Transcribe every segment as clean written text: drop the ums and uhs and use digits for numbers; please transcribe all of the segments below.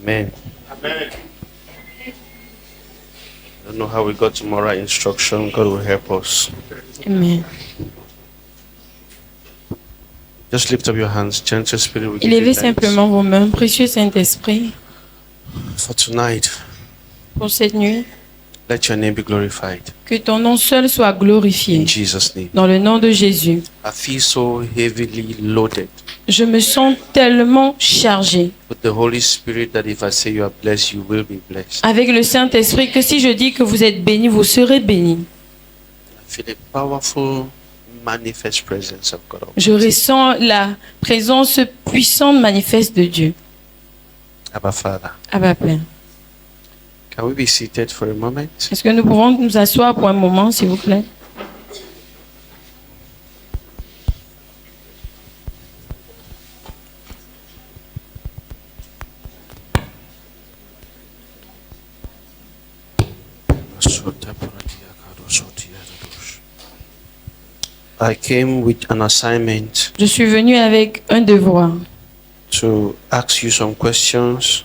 Amen. Amen. I don't know how we got to moral instruction. God will help us. Amen. Just lift up your hands. Gentle Spirit, we give Élevez you thanks simplement vos mains, précieux Saint-Esprit, for tonight. pour cette nuit. Let your name be glorified. Que ton nom seul soit glorifié. In Jesus' name. Dans le nom de Jésus. I feel so heavily loaded Je me sens tellement chargé with the Holy Spirit that if I say you are blessed, you will be blessed. avec le Saint-Esprit que si je dis que vous êtes bénis, vous serez bénis. I feel a powerful, manifest presence of God. Je ressens la présence puissante manifeste de Dieu. Abba Father. Abba Père. Can we be seated for a moment? Est-ce que nous pouvons nous asseoir pour un moment, s'il vous plaît? I came with an assignment Je suis venu avec un devoir to ask you some questions,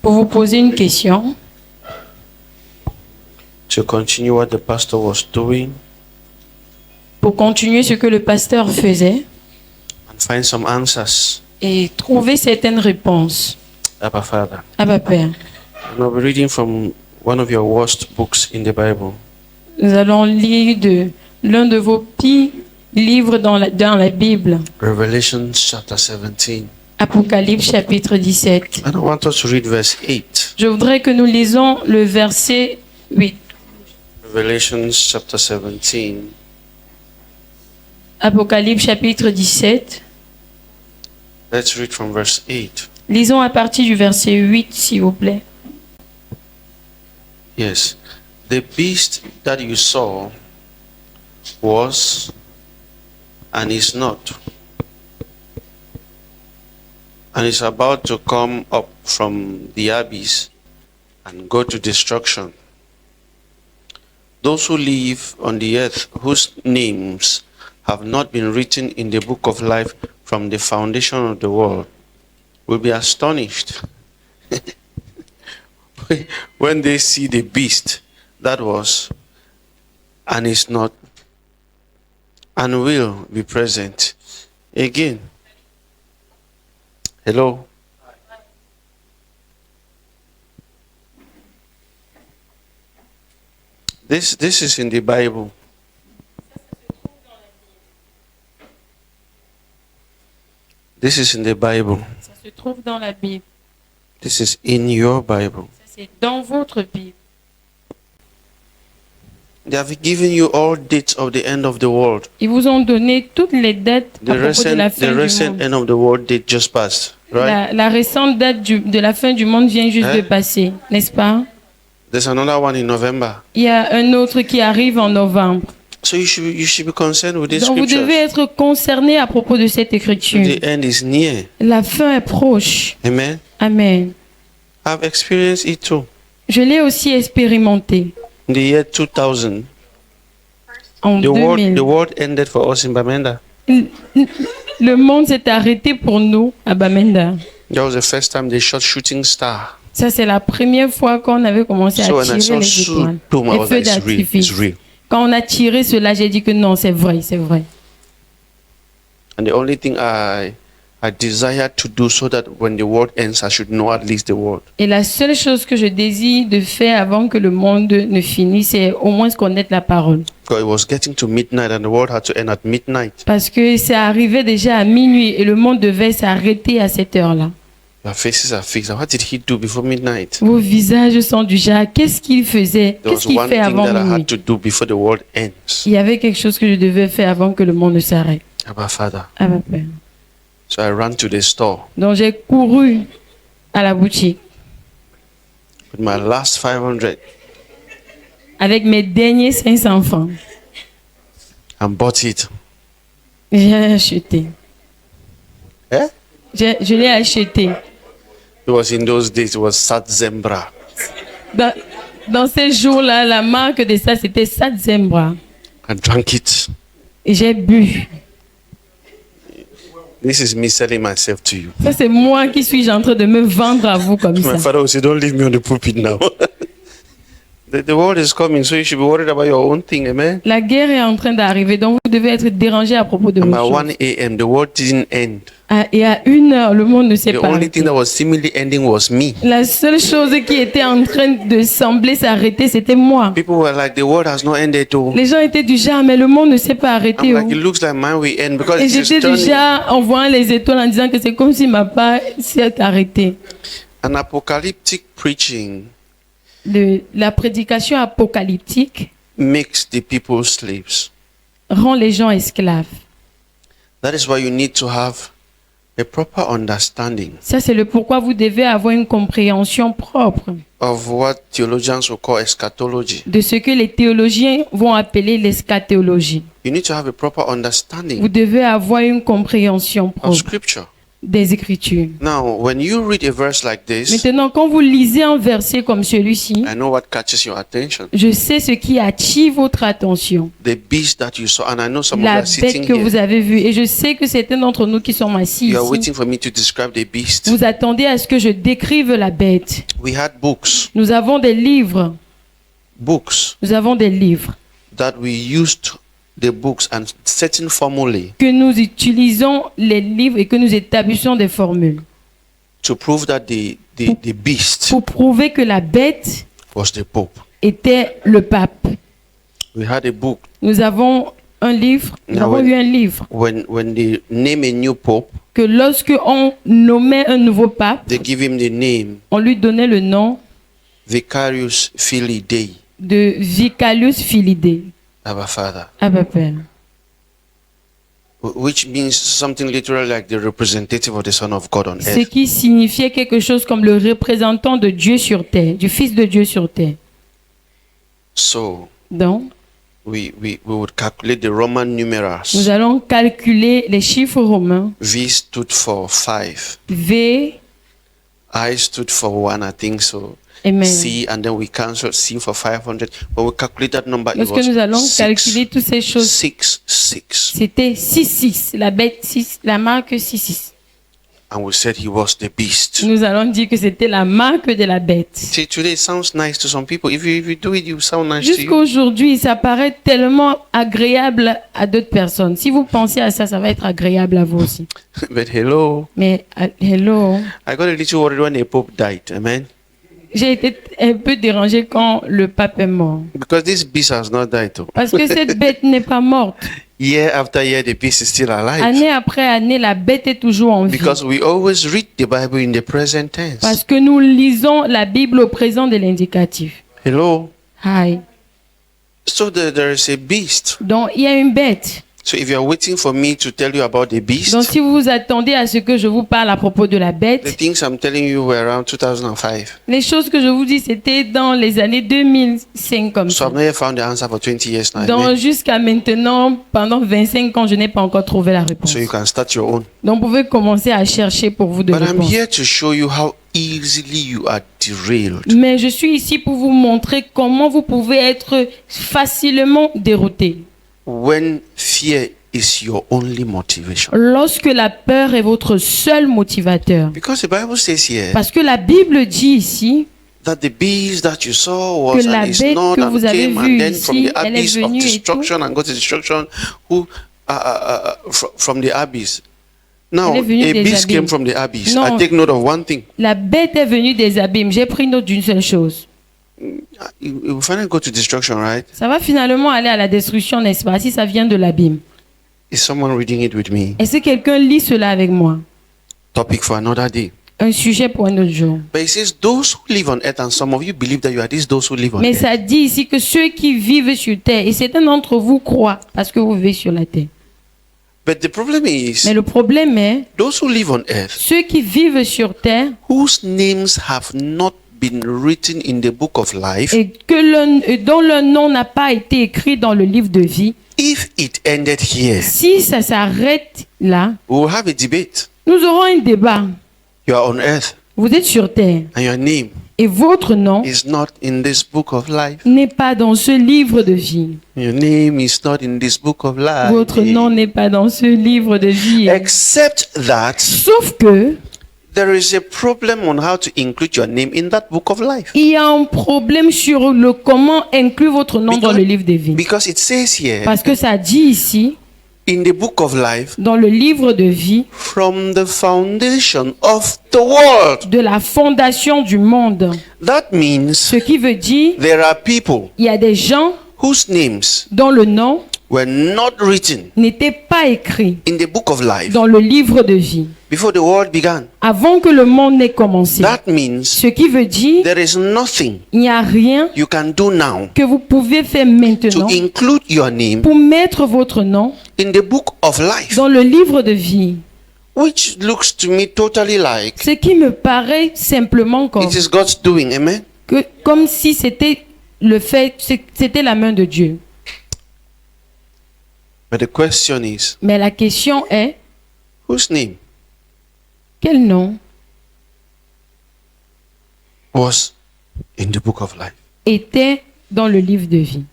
pour vous poser une question, to continue what the pastor was doing, pour continuer ce que le pasteur faisait and find some answers. et trouver certaines réponses. Abba Father. Abba Père. And I'll be reading from one of your worst books in the Bible. Nous allons lire de l'un de vos pires livres dans la Bible, Revelation chapter 17. Apocalypse chapitre 17. I don't want us to read verse 8. Je voudrais que nous lisons le verset 8. Revelation chapter 17. Apocalypse chapitre 17. Let's read from verse 8. Lisons à partir du verset 8, s'il vous plaît. Yes. The beast that you saw was and is not, and is about to come up from the abyss and go to destruction. Those who live on the earth, whose names have not been written in the book of life from the foundation of the world, will be astonished when they see the beast that was and is not and will be present again. Hello? This is in the Bible. This is in the Bible. Ça se trouve dans la Bible. This is in your Bible. Ça, c'est dans votre Bible. They have given you all dates of the end of the world. Ils vous ont donné toutes les dates à propos de la fin The du recent monde. end of the world date just passed, right? La récente date de la fin du monde vient juste de passer, n'est-ce pas? There's another one in November. Il y a un autre qui arrive en novembre. So you should be concerned with this Donc vous scripture. devez être concerné à propos de cette écriture. The end is near. La fin est proche. Amen. Amen. I've experienced it too. Je l'ai aussi expérimenté In the year 2000, en the 2000. world ended for us in Bamenda. Le monde s'est arrêté pour nous à Bamenda. That was the first time they shot shooting star. Ça, c'est la première fois qu'on avait commencé So à when I saw tirer les étoiles, boom, I les was feux like, it's real, it's d'artifice. real. Quand on a tiré cela, j'ai dit que non, c'est vrai, c'est vrai. And the only thing I desired to do so that when the world ends, I should know at least the word. Et la seule chose que je désire de faire avant que le monde ne finisse, c'est au moins connaître la parole. Because it was getting to midnight and the world had to end at midnight. Parce que ça arrivait déjà à minuit et le monde devait s'arrêter à cette heure-là. Your faces are fixed. What did he do before midnight? Vos visages sont du genre, qu'est-ce qu'il faisait? There was Qu'est-ce qu'il one fait thing avant that I minuit? had to do before the world ends. Il y avait quelque chose que je devais faire avant que le monde ne s'arrête. Abba Father. Ah, ma Père. So I ran to the store Donc j'ai couru à la boutique with my last 500 avec mes derniers 500 francs. and bought it. J'ai acheté. Eh? Je l'ai acheté. It was in those days, it was Satzembra. Dans ces jours-là, la marque de ça, c'était Satzembra. I drank it. Et j'ai bu. This is me selling myself to you. Ça, c'est moi qui suis en train de me vendre à vous comme ça. My father will say, don't leave me on the pulpit now. The world is coming, so you should be worried about your own thing, amen? La guerre est en train d'arriver, donc vous devez être dérangé à propos de And vos by choses. 1 a.m., the world didn't end. Et à 1 heure, le monde ne s'est The pas only arrêté. thing that was seemingly ending was me. La seule chose qui était en train de sembler s'arrêter, c'était moi. People were like, the world has not ended. Oh. Les gens étaient du genre, mais le monde ne s'est pas I'm arrêté. like, Oh. it looks like mine will end because Et it is j'étais du turning. genre en voyant les étoiles en disant que c'est comme si ma part s'est arrêtée. An apocalyptic preaching La prédication apocalyptique makes the people slaves. rend les gens esclaves. That is why you need to have a proper understanding Ça, c'est le pourquoi vous devez avoir une compréhension propre of what theologians will call eschatology. de ce que les théologiens vont appeler l'eschatologie. You need to have a proper understanding Vous devez avoir une compréhension of propre scripture. des Écritures. Now, when you read a verse like this, Maintenant, quand vous lisez un verset comme celui-ci, I know what catches your attention. je sais ce qui attire votre attention. The beast that you saw, and I know some of you La are sitting bête que vous here. avez vue. Et je sais que certains d'entre nous qui sont assis You are ici, waiting for me to describe the beast. vous attendez à ce que je décrive la bête. We had books, Nous avons des livres. Nous avons des livres that we used the books and certain formulae que nous utilisons les livres et que nous établissons des formules to prove that the beast pour prouver que la bête was the Pope. était le pape. We had a book Nous avons un livre, nous Ah avons ouais. eu un livre when they name a new Pope, que lorsque on nommait un nouveau pape, they give him the name on lui donnait le nom Vicarius Filii Dei, de Vicarius Filii, Abba Father, Abba Père, which means something literally like the representative of the Son of God on ce earth. qui signifiait quelque chose comme le représentant de Dieu sur terre, du Fils de Dieu sur terre. So Donc, we would calculate the Roman numerals. nous allons calculer les chiffres romains. V stood for 5. V, I stood for 1, I think so. Amen. C, and then we cancel C for 500. When we calculate that number, it Lorsque was nous allons 6, calculer toutes ces choses, 6, 6. c'était 6-6, la bête 6, la marque 6-6. And we said he was the beast. Nous allons dire que c'était la marque de la bête. See, today it sounds nice to some people. If you do it, you sound nice to Jusqu'à you. aujourd'hui, ça paraît tellement agréable à d'autres personnes. Si vous pensez à ça, ça va être agréable à vous aussi. But hello, Mais, hello, I got a little worried when a pope died. Amen. j'ai été un peu dérangée quand le pape est mort. Because this beast has not died. Though. Parce que cette bête n'est pas morte. Year after year, the beast is still alive. Année après année, la bête est toujours en vie. Because we always read the Bible in the present tense. Parce que nous lisons la Bible au présent de l'indicatif. Hello. Hi. So there is a beast. Donc, il y a une bête. So if you are waiting for me to tell you about the beast, Donc, si vous vous attendez à ce que je vous parle à propos de la the bête, things I'm telling you were around 2005. les choses que je vous dis, c'était dans les années 2005 comme So ça. I've never found the answer for 20 years now. Donc, Amen. jusqu'à maintenant, pendant 25 ans, je n'ai pas encore trouvé la réponse. So you can start your own. Donc, vous pouvez commencer à chercher pour vous de But I'm réponse. here to show you how easily you are derailed. Mais je suis ici pour vous montrer comment vous pouvez être facilement dérouté. When fear is your only motivation. Lorsque la peur est votre seul motivateur. Because the Bible says here Parce que la Bible dit ici that the beast that you saw que was la and is bête not que and vous avez came vue and then from ici, the elle est abyss of venue et tout. destruction and go to destruction who from the abyss. Now Elle est venue a des beast came abîmes. from the abyss. Non. I take note of one thing. La bête est venue des abîmes. J'ai pris note d'une seule chose. You will finally go to destruction, right? Ça va finalement aller à la destruction, n'est-ce pas, si ça vient de l'abîme. Is someone reading it with me? Est-ce que quelqu'un lit cela avec moi? Topic for another day. Un sujet pour un autre jour. But it says those who live on earth, and some of you believe that you are those who live on Mais earth. ça dit ici que ceux qui vivent sur terre, et certains d'entre vous croient parce que vous vivez sur la terre. But the problem is Mais le problème est, those who live on earth ceux qui vivent sur terre whose names have not been written in the book of life, et dont leur nom n'a pas été écrit dans le livre de vie, if it ended here, si ça s'arrête là, we will have a debate. nous aurons un débat. You are on earth Vous êtes sur terre and your name Et votre nom is not in this book of life. n'est pas dans ce livre de vie. Your name is not in this book of life. Votre nom n'est pas dans ce livre de vie. Except that Sauf que there is a problem on how to include your name in that book of life. il y a un problème sur le comment inclure votre nom dans le livre de vie. Because it says here, Parce que ça dit ici, in the book of life, dans le livre de vie, from the foundation of the world. de la fondation du monde. That means Ce qui veut dire, there are people il y a des gens whose names dont le nom were not written n'était pas écrit in the book of life dans le livre de vie before the world began. avant que le monde n'ait commencé. That means Ce qui veut dire, there is nothing il n'y a rien you can do now que vous pouvez faire to maintenant include your name pour mettre votre nom in the book of life, dans le livre de vie. which looks to me totally like Ce qui me paraît simplement comme, it is God's doing. Amen. comme si c'était c'était la main de Dieu. But the question is, Mais la question est, whose name quel nom was in the book of life? était dans le livre de vie?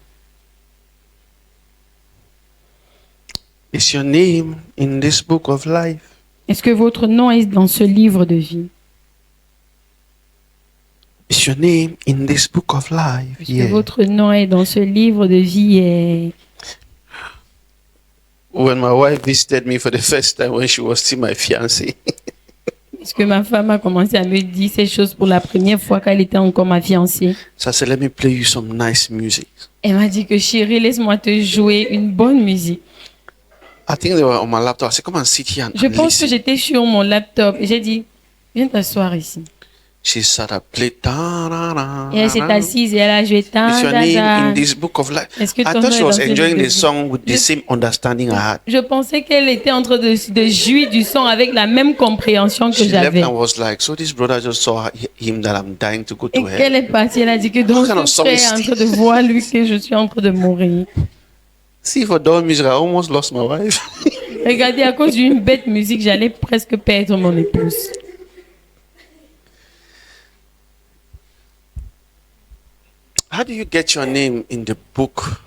Is your name in this book of life? Est-ce que votre nom est dans ce livre de vie? Is your name in this book of life? Est-ce que votre nom est dans ce livre de vie? Et When my wife visited me for the first time when she was still my fiancée, est-ce que ma femme a commencé à me dire ces choses pour la première fois qu'elle était encore ma fiancée? so I said, let me play you some nice music. Elle m'a dit que chérie, laisse-moi te jouer une bonne musique. I think they were on my laptop. I said, come and sit here and Je pense que listen. j'étais sur mon laptop et j'ai dit, viens t'asseoir ici. She sat up, played. Et elle s'est assise et elle a joué. Is your name in this book of life? Est-ce que I ton thought nom she est was dans ce enjoying livre de the vie? song with the same understanding I had. Je pensais qu'elle était en train de jouir du son avec la même compréhension que She left j'avais. and was like, so this brother just saw him that I'm dying to go Et to qu'elle hell. est partie, elle a dit que donc What kind of ce song frère is est en train de voir lui que je suis en train de mourir. See, for dull music, I almost lost my wife. Regardez, à cause d'une bête musique, j'allais presque perdre mon épouse. How do you get your name in the book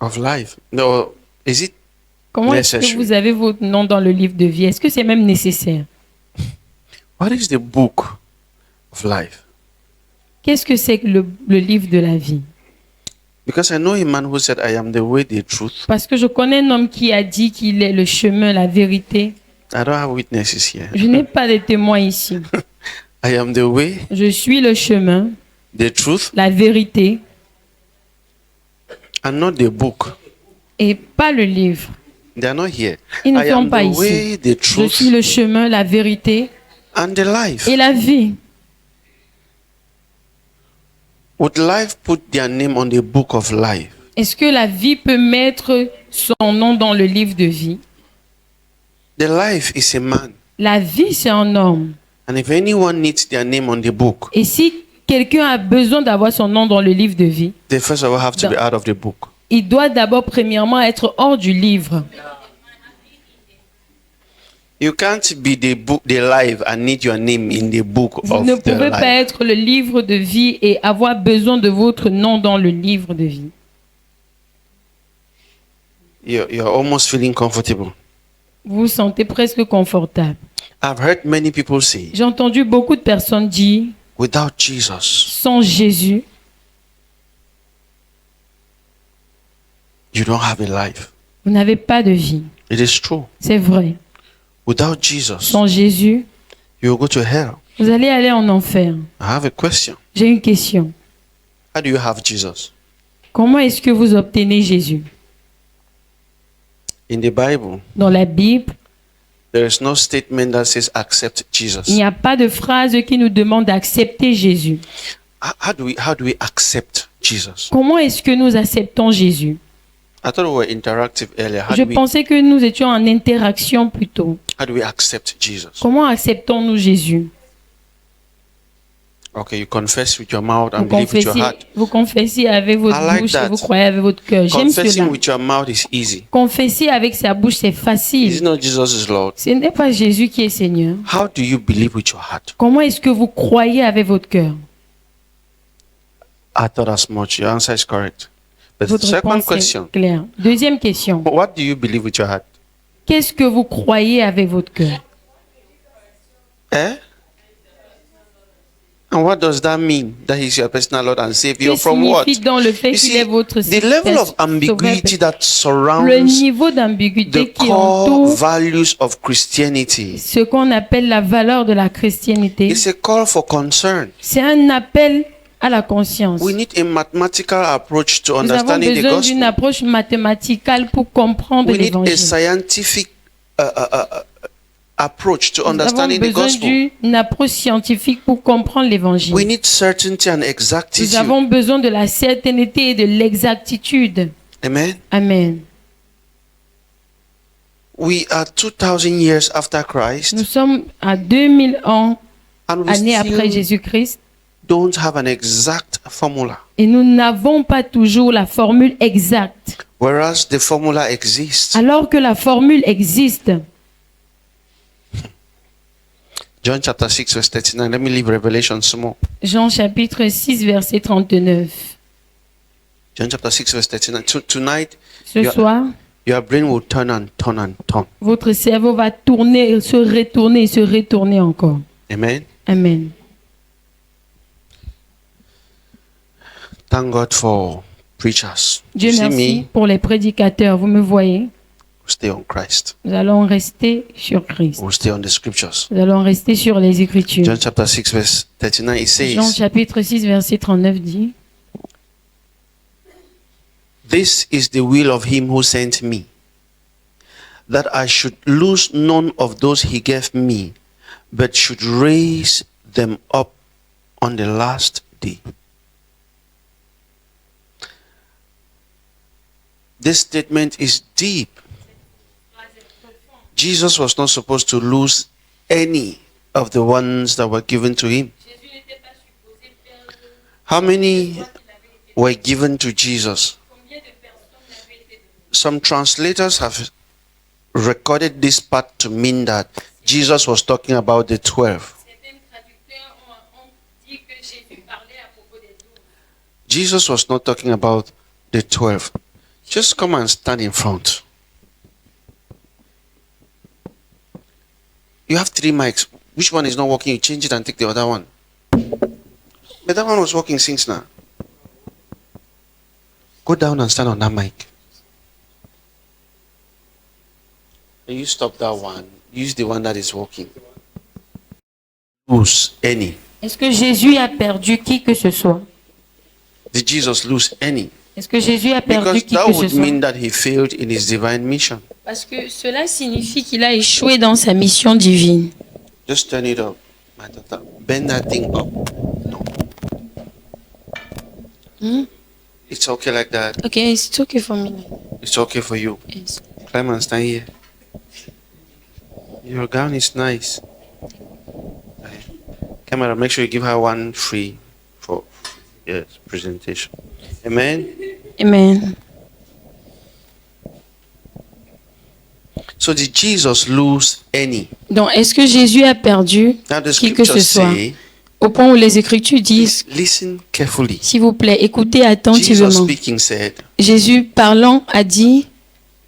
of life? No, is it Comment est-ce que necessary? vous avez votre nom dans le livre de vie? Est-ce que c'est même nécessaire? What is the book of life? Qu'est-ce que c'est que le livre de la vie? Because I know a man who said, I am the way, the truth. Parce que je connais un homme qui a dit qu'il est le chemin, la vérité. I don't have witnesses here. Je n'ai pas de témoins ici. I am the way, Je suis le chemin, the truth, la vérité and not the book. et pas le livre. They are not here. Ils ne I sont am pas the ici. way, the Je truth, suis le chemin, la vérité and the life. et la vie. Would life put their name on the book of life? Est-ce que la vie peut mettre son nom dans le livre de vie? The life is a man. La vie, c'est un homme. And if anyone needs their name on the book, Et si quelqu'un a besoin d'avoir son nom dans le livre de vie, they first of all have to be out of the book. il doit d'abord premièrement être hors du livre. You can't be the book, the life, and need your name in the book Vous of ne the pouvez pas life. être le livre de vie et avoir besoin de votre nom dans le livre de vie. You're almost feeling comfortable. Vous vous sentez presque confortable. I've heard many people say, J'ai entendu beaucoup de personnes dire, without Jesus, sans Jésus, you don't have a life. vous n'avez pas de vie. It is true. C'est vrai. Without Jesus, Sans Jésus, you'll go to hell. vous allez aller en enfer. I have a question. J'ai une question. How do you have Jesus? Comment est-ce que vous obtenez Jésus? In the Bible, Dans la Bible, there is no statement that says accept il Jesus. n'y a pas de phrase qui nous demande d'accepter Jésus. How do we accept Jesus? Comment est-ce que nous acceptons Jésus? I thought we were interactive earlier. Je pensais que nous étions en interaction plutôt. How do we accept Jesus? Comment acceptons-nous Jésus? Okay, you confess with your mouth and believe with your heart. Vous confessez avec votre I like bouche that. et vous croyez avec votre cœur. J'aime Confessing cela. with your mouth is easy. Confesser avec sa bouche, c'est It's facile. not Jesus is Lord. Ce n'est pas Jésus qui est Seigneur. How do you believe with your heart? Comment est-ce que vous croyez avec votre cœur? I thought as much. Your answer is correct. But the Votre second réponse question, est claire. Deuxième question. what do you believe with your heart? Qu'est-ce que vous croyez avec votre cœur? Eh? And what does that mean? That he's your personal Lord and Savior Que from what? signifie dans le fait You qu'il see, est votre the level of ambiguity that Le surrounds niveau the d'ambiguïté qui core entoure values of Christianity ce qu'on appelle la valeur de la chrétienté, is a call for concern. c'est un appel à la conscience. We need a mathematical approach to Nous avons understanding the besoin d'une gospel. approche mathématicale pour comprendre We need a l'évangile. scientific approach to Nous avons understanding the besoin gospel. d'une approche scientifique pour comprendre l'évangile. We need certainty and Nous exactitude. avons besoin de la certainté et de l'exactitude. Amen. Amen. We are 2000 years after Christ, Nous sommes à 2000 ans, and we années après still Jésus-Christ, don't have an exact formula. et nous n'avons pas toujours la formule exacte. Whereas the formula exists. Alors que la formule existe. John chapter 6, verse 39. Let me leave Revelation some more. Jean chapitre 6, verset 39. John chapter 6, verse 39. Tonight, Ce Yeah. soir, your brain will turn and turn and turn. votre cerveau va tourner, se retourner et se retourner encore. Amen. Amen. Thank God for preachers. Dieu You see merci me, pour les prédicateurs. Vous me voyez? stay on Christ. Nous allons rester sur Christ. We'll stay on the scriptures. Nous allons rester sur les Écritures. John chapter 6, verse 39, it Jean says, chapitre 6, verset 39 dit, This is the will of him who sent me, that I should lose none of those he gave me, but should raise them up on the last day. This statement is deep. Jesus was not supposed to lose any of the ones that were given to him. How many were given to Jesus? Some translators have recorded this part to mean that Jesus was talking about the 12. Jesus was not talking about the 12. Just come and stand in front. You have 3 mics. Which one is not working? You change it and take the other one. But that one was working since now. Go down and stand on that mic. And you stop that one. Use the one that is working. Lose any. est-ce que Jésus a perdu qui que ce soit? Did Jesus lose any? Est-ce que Jésus a perdu Because qui that que ce would soit? mean that he failed in his divine mission. Parce que cela signifie qu'il a échoué dans sa mission divine. Just turn it up, my daughter. Bend that thing up. No. It's okay like that. Okay, it's okay for me. It's okay for you. Yes. Climb and stand here. Your gown is nice. Okay. Camera, make sure you give her one free for presentation. Amen. Amen. So did Jesus lose any? Donc, est-ce que Jésus a perdu Now the qui que ce scriptures soit? say, Au point où les Écritures disent, listen carefully. s'il vous plaît, écoutez Jesus attentivement. speaking said, Jésus parlant a dit,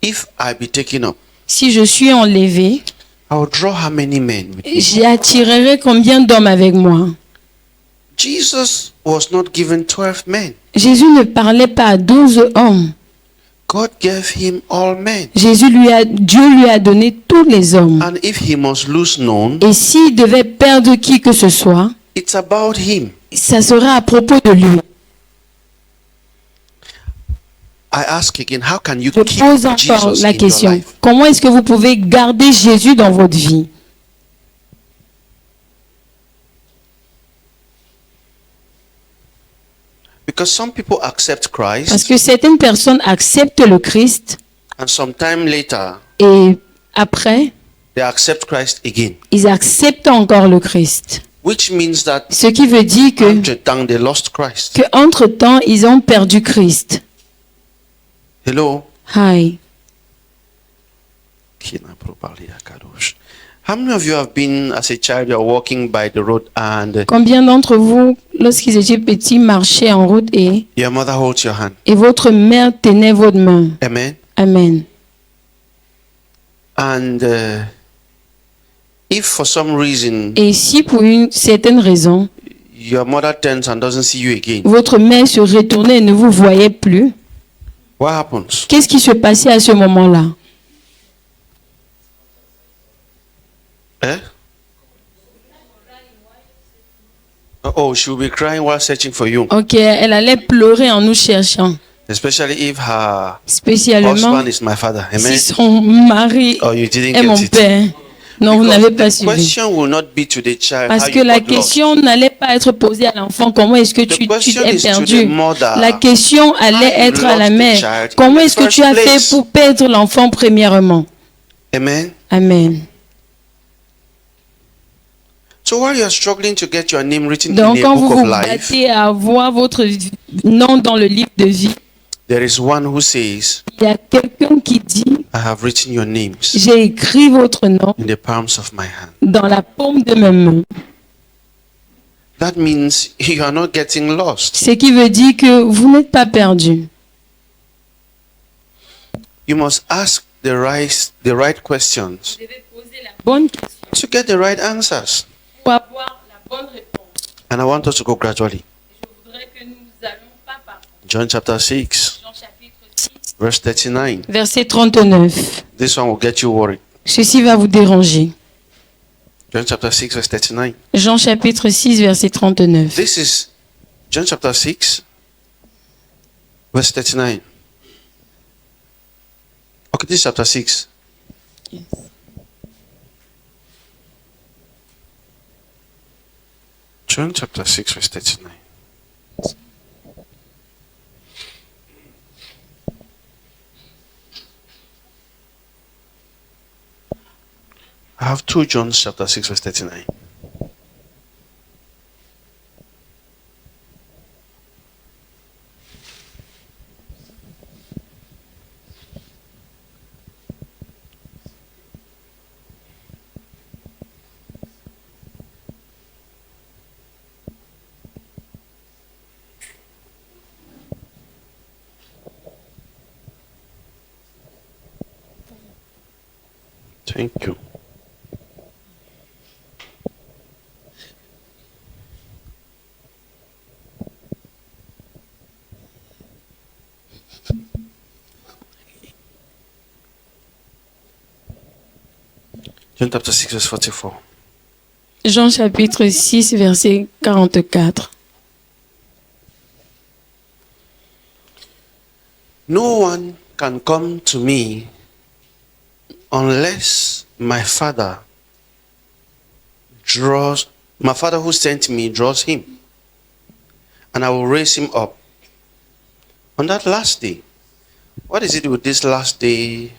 if I be taken up, si je suis enlevé, I will draw how many men with me? j'attirerai combien d'hommes avec moi? Jesus was not given 12 men. Jésus ne parlait pas à 12 hommes. God gave him all men. Dieu lui a donné tous les hommes. And if he must lose none, Et s'il devait perdre qui que ce soit, it's about him. ça sera à propos de lui. I ask again, how can you Je keep pose encore Jesus la in your question. life? Comment est-ce que vous pouvez garder Jésus dans votre vie? Because some people accept Parce Christ, que certaines personnes acceptent le Christ and sometime later, et après, they accept Christ again. ils acceptent encore le Christ. Which means that Ce qui veut dire entre-temps, they lost Christ. que entre-temps, ils ont perdu Christ. Hello? Hi. How many of you have been, as a child, you're walking by the road and Combien d'entre vous, lorsqu'ils étaient petits, marchaient en route your mother holds your hand? et votre mère tenait votre main? Amen? Amen. And if for some reason Et si pour une certaine raison, your mother turns and doesn't see you again, votre mère se retournait et ne vous voyait plus, what happens? qu'est-ce qui se passait à ce moment-là? Eh? Oh, she will be crying while searching for you. Ok, elle allait pleurer en nous cherchant, Especially if her spécialement husband is my father. Amen? si son mari Oh, you didn't est mon get it. père. Non, vous Because n'avez pas the suivi. question will not be to the child Parce how que you la got lost. question n'allait pas être posée à l'enfant, comment est-ce que The tu question es is to perdu? the mother. La question allait How you être à la lost the mère. child in Comment the est-ce que tu as first fait place? pour perdre l'enfant premièrement? Amen? Amen. So while you're struggling to get your name written Donc in a quand vous book vous of life, battez à avoir votre nom dans le livre de vie, there is one who says, il y a quelqu'un qui dit, I have written your names j'ai écrit votre nom in the palms of my hand. dans la paume de mes mains. That means you are not getting lost. Ce qui veut dire que vous n'êtes pas perdu. You must ask the right questions Vous devez poser la bonne question to get the right answers. pour avoir la bonne réponse. And I want us to go gradually. Je voudrais que nous allons pas par John chapter 6, Jean chapitre 6, verse 39. verset 39. This one will get you worried. Ceci va vous déranger. John chapter 6, verse 39. Jean chapitre 6, verset 39. This is John chapter 6, verse 39. Okay, this is chapter 6. Yes. John chapter 6, verse 39. I have 2 John chapter 6, verse 39. Thank you. John chapter 6, verse 44. Jean chapitre 6, verset 44. No one can come to me unless my Father who sent me draws him, and I will raise him up on that last day. What is it with this last day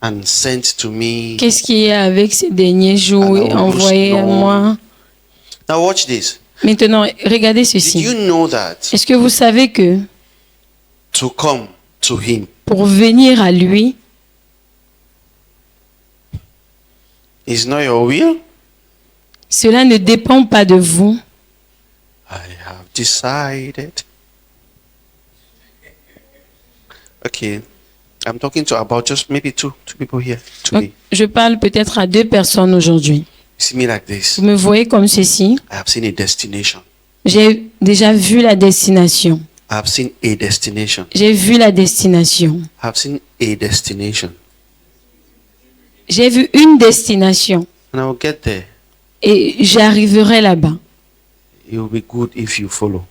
and sent to me? Qu'est-ce qui est avec ces derniers jours Alors, envoyés à non. moi? Now watch this. Maintenant, regardez Did ceci. you know that Est-ce que vous savez que to come to him pour venir à lui, is not your will? cela ne dépend pas de vous? I have decided. Okay. I'm talking to about just maybe two people here today. Donc, je parle peut-être à 2 personnes aujourd'hui. You see me like this. Vous me voyez comme ceci. I have seen a destination. J'ai déjà vu la destination. I have seen a destination. J'ai vu la destination. I have seen a destination. J'ai vu une destination And I will get there. et j'arriverai là-bas. It will be good if you follow.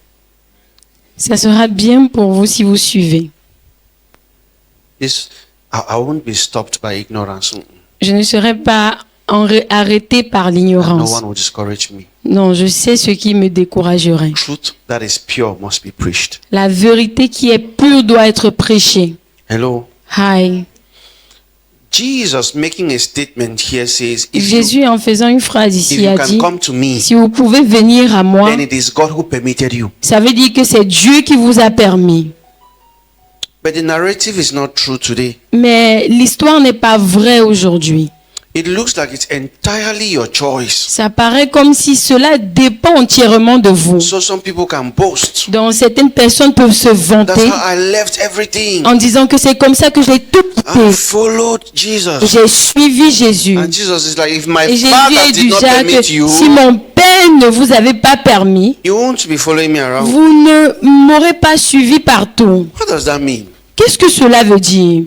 Ça sera bien pour vous si vous suivez. I won't be stopped by ignorance. Je ne serai pas arrêté par No l'ignorance. one will discourage me. Non, je sais ce qui me découragerait. Truth that is pure must be preached. La vérité qui est pure doit être prêchée. Hello. Hi. Jesus making a statement here says, if Jésus, en faisant une phrase ici, you a can dit, come to me, si vous pouvez venir à moi, then it is God who permitted you. ça veut dire que c'est Dieu qui vous a permis. But the narrative is not true today. Mais l'histoire n'est pas vraie aujourd'hui. It looks like it's entirely your choice. Ça paraît comme si cela dépend entièrement de vous. So some people can boast. Donc certaines personnes peuvent se That's vanter how I left everything. en disant que c'est comme ça que j'ai tout I quitté. followed Jesus. J'ai suivi Jésus. And Jesus is like, if my Et Jésus father est did du not genre que permit you, si mon Père ne vous avait pas permis, you won't be following me around. vous ne m'aurez pas suivi partout. What does that mean? Qu'est-ce que cela veut dire?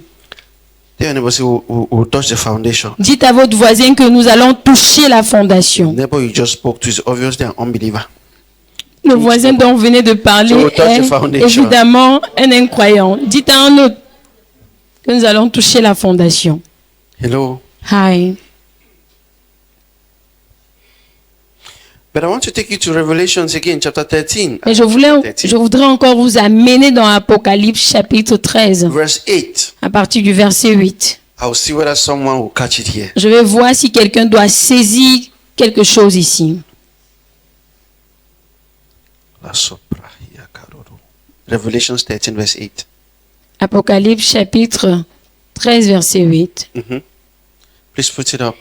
Tell your neighbor, say, we'll touch the foundation. Dites à votre voisin que nous allons toucher la fondation. The neighbor you just spoke to is obviously an unbeliever. Le voisin dont vous venez de parler So we'll touch the est foundation. évidemment un incroyant. Dites à un autre que nous allons toucher la fondation. Hello. Hi. But I want to take you to Revelations again, chapter 13, Mais je voudrais encore vous amener dans Apocalypse chapitre 13, verse 8. à partir du verset 8. I'll see whether someone will catch it here. Je vais voir si quelqu'un doit saisir quelque chose ici. La sopra, yakaroro. Revelations 13, verse 8. Apocalypse chapitre 13, verset 8. Please put it up.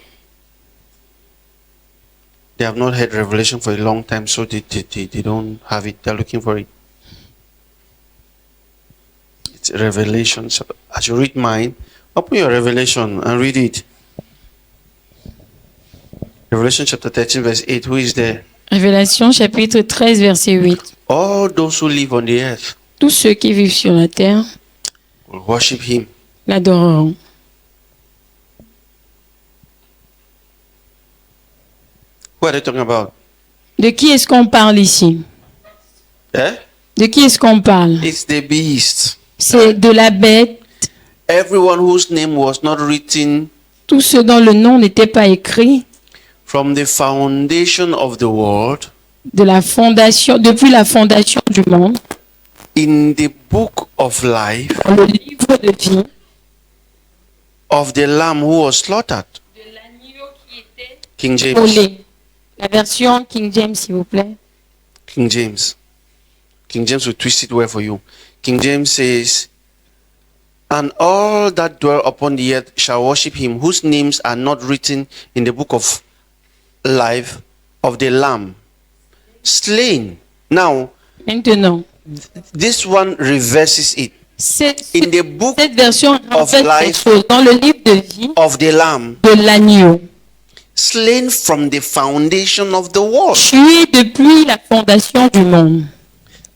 They have not heard Revelation for a long time, so they don't have it. They're looking for it. It's Revelation. So as you read mine, open your Revelation and read it. Revelation chapter 13, verse 8. Who is there? Révélation chapitre 13, verset 8. All those who live on the earth Tous ceux qui vivent sur la terre will worship him. l'adoreront. Who are they talking about? De qui est-ce qu'on parle ici? Eh? De qui est-ce qu'on parle? It's the beast. C'est de la bête, Everyone whose name was not written tous ceux dont le nom n'était pas écrit from the foundation of the world de la fondation, depuis la fondation du monde, in the book of life dans le livre de vie of the Lamb who was slaughtered. de l'agneau qui était King James. volé. La version King James, s'il vous plaît. King James. King James will twist it well for you. King James says, and all that dwell upon the earth shall worship him, whose names are not written in the book of life of the Lamb, slain. Now, Maintenant, this one reverses it. cette In the book cette version renverse les life choses dans le livre de vie of the Lamb, de l'agneau, slain from the foundation of the world. tué depuis la fondation du monde.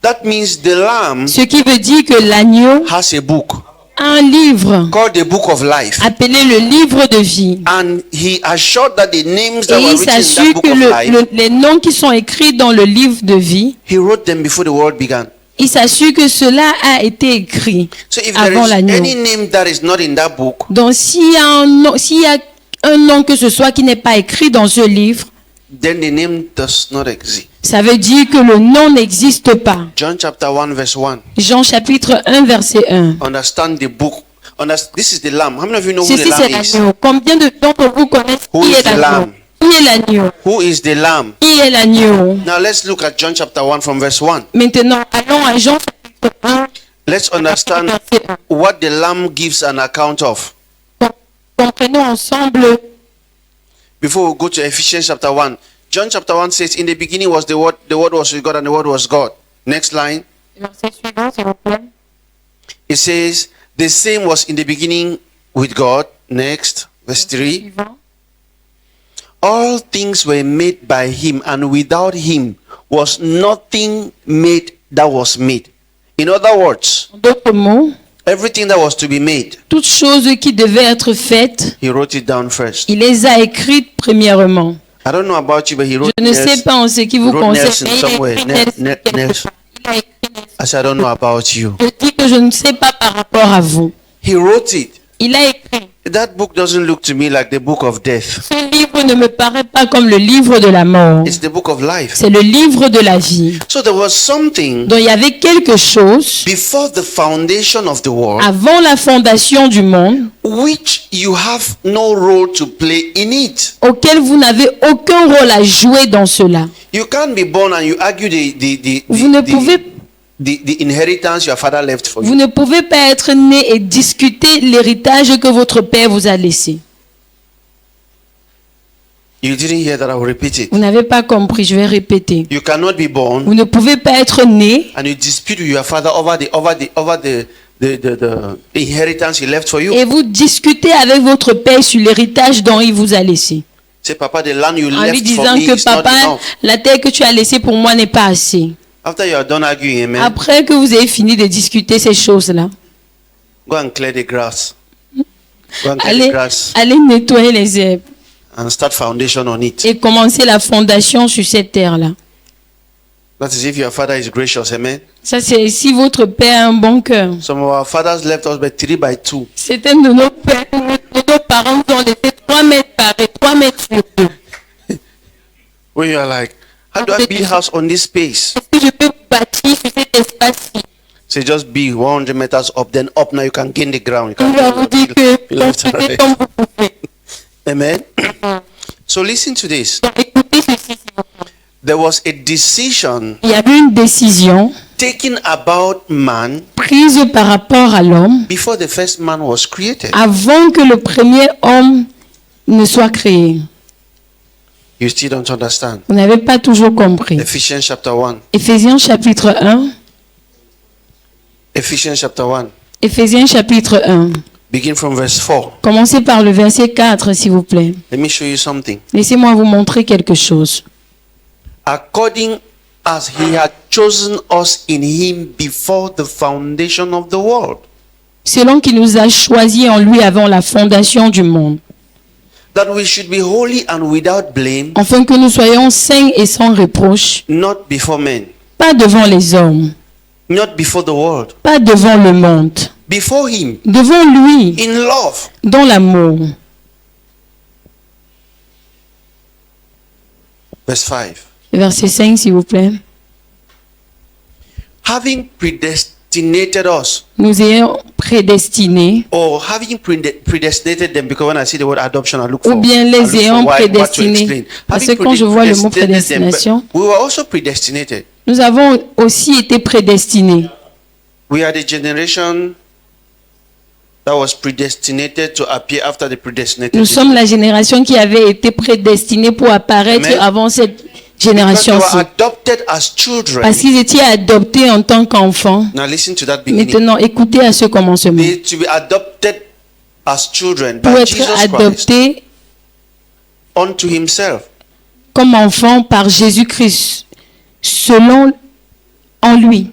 That means the Lamb Ce qui veut dire que l'agneau has a book a un livre called the book of life. appelé le livre de vie. And he assured that the names Et that were il written in that s'assure book que of life, les noms qui sont écrits dans le livre de vie, he wrote them before the world began. il s'assure que cela a été écrit So if there avant is l'agneau. any name that is not in that book, Donc s'il y a un nom que ce soit qui n'est pas écrit dans ce livre, then the name does not exist. ça veut dire que le nom n'existe pas. John chapter 1 verse 1. Jean chapitre 1 verset 1. Understand the book. This is the Lamb. How many of you know who Ceci the c'est Lamb is? l'agneau. Combien de d'entre vous connaissent Who qui is est the l'agneau? lamb? Qui est l'agneau? Who is the Lamb? Qui est l'agneau? Now let's look at John chapter 1 from verse 1. Maintenant, allons à Jean chapitre 1. Let's understand verset 1. what the Lamb gives an account of. Comprenons ensemble. Before we go to Ephesians chapter 1, John chapter 1 says, in the beginning was the Word was with God, and the Word was God. Next line, Verset suivant, s'il vous plaît. it says, the same was in the beginning with God. Next, verse 3. Suivant. All things were made by him, and without him was nothing made that was made. In other words, En d'autres mots, everything that was to be made, toutes choses qui devaient être faites, he wrote it down first. il les a écrites premièrement. I don't know about you, but he wrote Je ne sais Nelson. pas en ce qui vous wrote concerne. Nelson mais il a somewhere. écrit Nelson quelque Nelson. part. Il a écrit Nelson. I said, I don't know about you. Je dis que je ne sais pas par rapport à vous. He wrote it. Il a écrit. That book doesn't look to me like the book of death. Ce livre ne me paraît pas comme le livre de la mort. It's the book of life. C'est le livre de la vie. So there was something Donc il y avait quelque chose before the foundation of the world avant la fondation du monde which you have no role to play in it. auquel vous n'avez aucun rôle à jouer dans cela. You can't be born and you argue Vous ne pouvez the inheritance your father left for Vous you. ne pouvez pas être né et discuter l'héritage que votre père vous a laissé. You didn't hear that, I will repeat it. Vous n'avez pas compris, je vais répéter. You cannot be born Vous ne pouvez pas être né and you dispute with your father over the inheritance he left for you. et vous discutez avec votre père sur l'héritage dont il vous a laissé. Say, Papa, the land you En lui left for disant me que is not papa, enough. la terre que tu as laissée pour moi n'est pas assez. After you are done arguing, amen, Après que vous ayez fini de discuter ces choses-là, go and clear the grass. Go and clear the allez, grass allez nettoyer les herbes and start foundation on it. et commencer la fondation sur cette terre-là. That is if your father is gracious, amen. Ça, c'est si votre père a un bon cœur. Some of our fathers left us by 3x2. Certains de nos pères, de nos parents nous ont laissé 3 mètres carrés, 3 mètres sur 2. When you are like, how do I build house on this space? Est-ce que je peux bâtir sur cet espace-ci? Say just be 100 meters up, then up now you can gain the ground. You On leur can dit que be left and construisez right. comme vous pouvez. Amen. So listen to this. Donc, écoutez ceci, s'il vous plaît. There was a decision Il y avait une décision taken about man prise par rapport à l'homme before the first man was created. avant que le premier homme ne soit créé. You still don't understand. Vous n'avez pas toujours compris. Ephesians chapter 1. Éphésiens chapitre 1. Ephesians chapter 1. Éphésiens chapitre 1. Begin from verse 4. Commencez par le verset 4, s'il vous plaît. Let me show you something. Laissez-moi vous montrer quelque chose. According as he had chosen us in him before the foundation of the world, Selon qu'il nous a choisis en lui avant la fondation du monde, that we should be holy and without blame, afin que nous soyons saints et sans reproche, not before men, pas devant les hommes, not before the world, pas devant le monde, before him, devant lui, in love. dans l'amour. Verse 5. Verset 5, s'il vous plaît. Having predestinated us, Nous ayons prédestinés, or having predestinated them, because when I see the word adoption, I look ou for, bien I les look for ayant what to prédestinés. explain. Parce que Having quand je vois le mot predestinated them, prédestination, but we were also predestinated. nous avons aussi été prédestinés. We are the generation that was predestinated to appear after the predestinated. Nous sommes la génération qui avait été prédestinée pour apparaître Amen. avant cette Because they génération-ci. were adopted as children. Parce qu'ils étaient adoptés en tant qu'enfants. Now listen to that beginning. Maintenant, écoutez à ce commencement. They to be adopted as children Pour by être Jesus Christ adoptés unto himself. comme enfants par Jésus-Christ, selon en lui.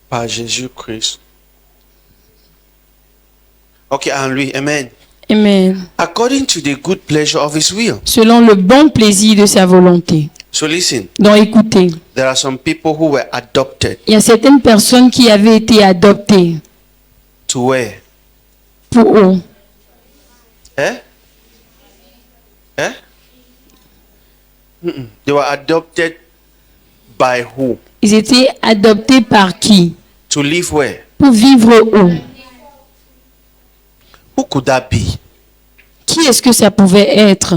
Par Jésus-Christ. Okay, en lui. Amen. Amen. According to the good pleasure of his will. Selon le bon plaisir de sa volonté. So listen, Donc écoutez, there are some people who were adopted il y a certaines personnes qui avaient été adoptées to where? pour eux. Eh? Eh? They were adopted by who? Ils étaient adoptés par qui? To live where? Pour vivre où? Who could that be? Qui est-ce que ça pouvait être?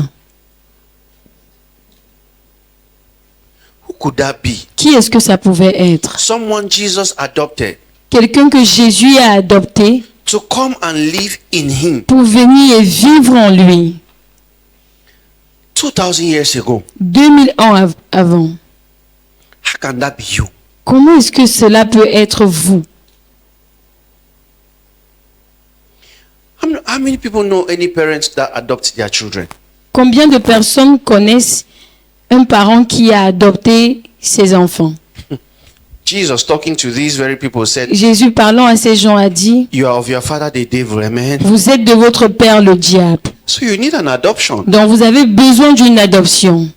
Who could that be? Qui est-ce que ça pouvait être? Someone Jesus adopted Quelqu'un que Jésus a adopté to come and live in him pour venir et vivre en lui 2,000 years ago. 2000 ans avant. How can that be you? Comment est-ce que cela peut être vous? How many people know any parents that adopt their children? Combien de personnes connaissent un parent qui a adopté ses enfants? Jesus talking to these very people said, Jésus parlant à ces gens a dit, you are of your father the devil, amen. vous êtes de votre père le diable. So you need an adoption. Donc vous avez besoin d'une adoption.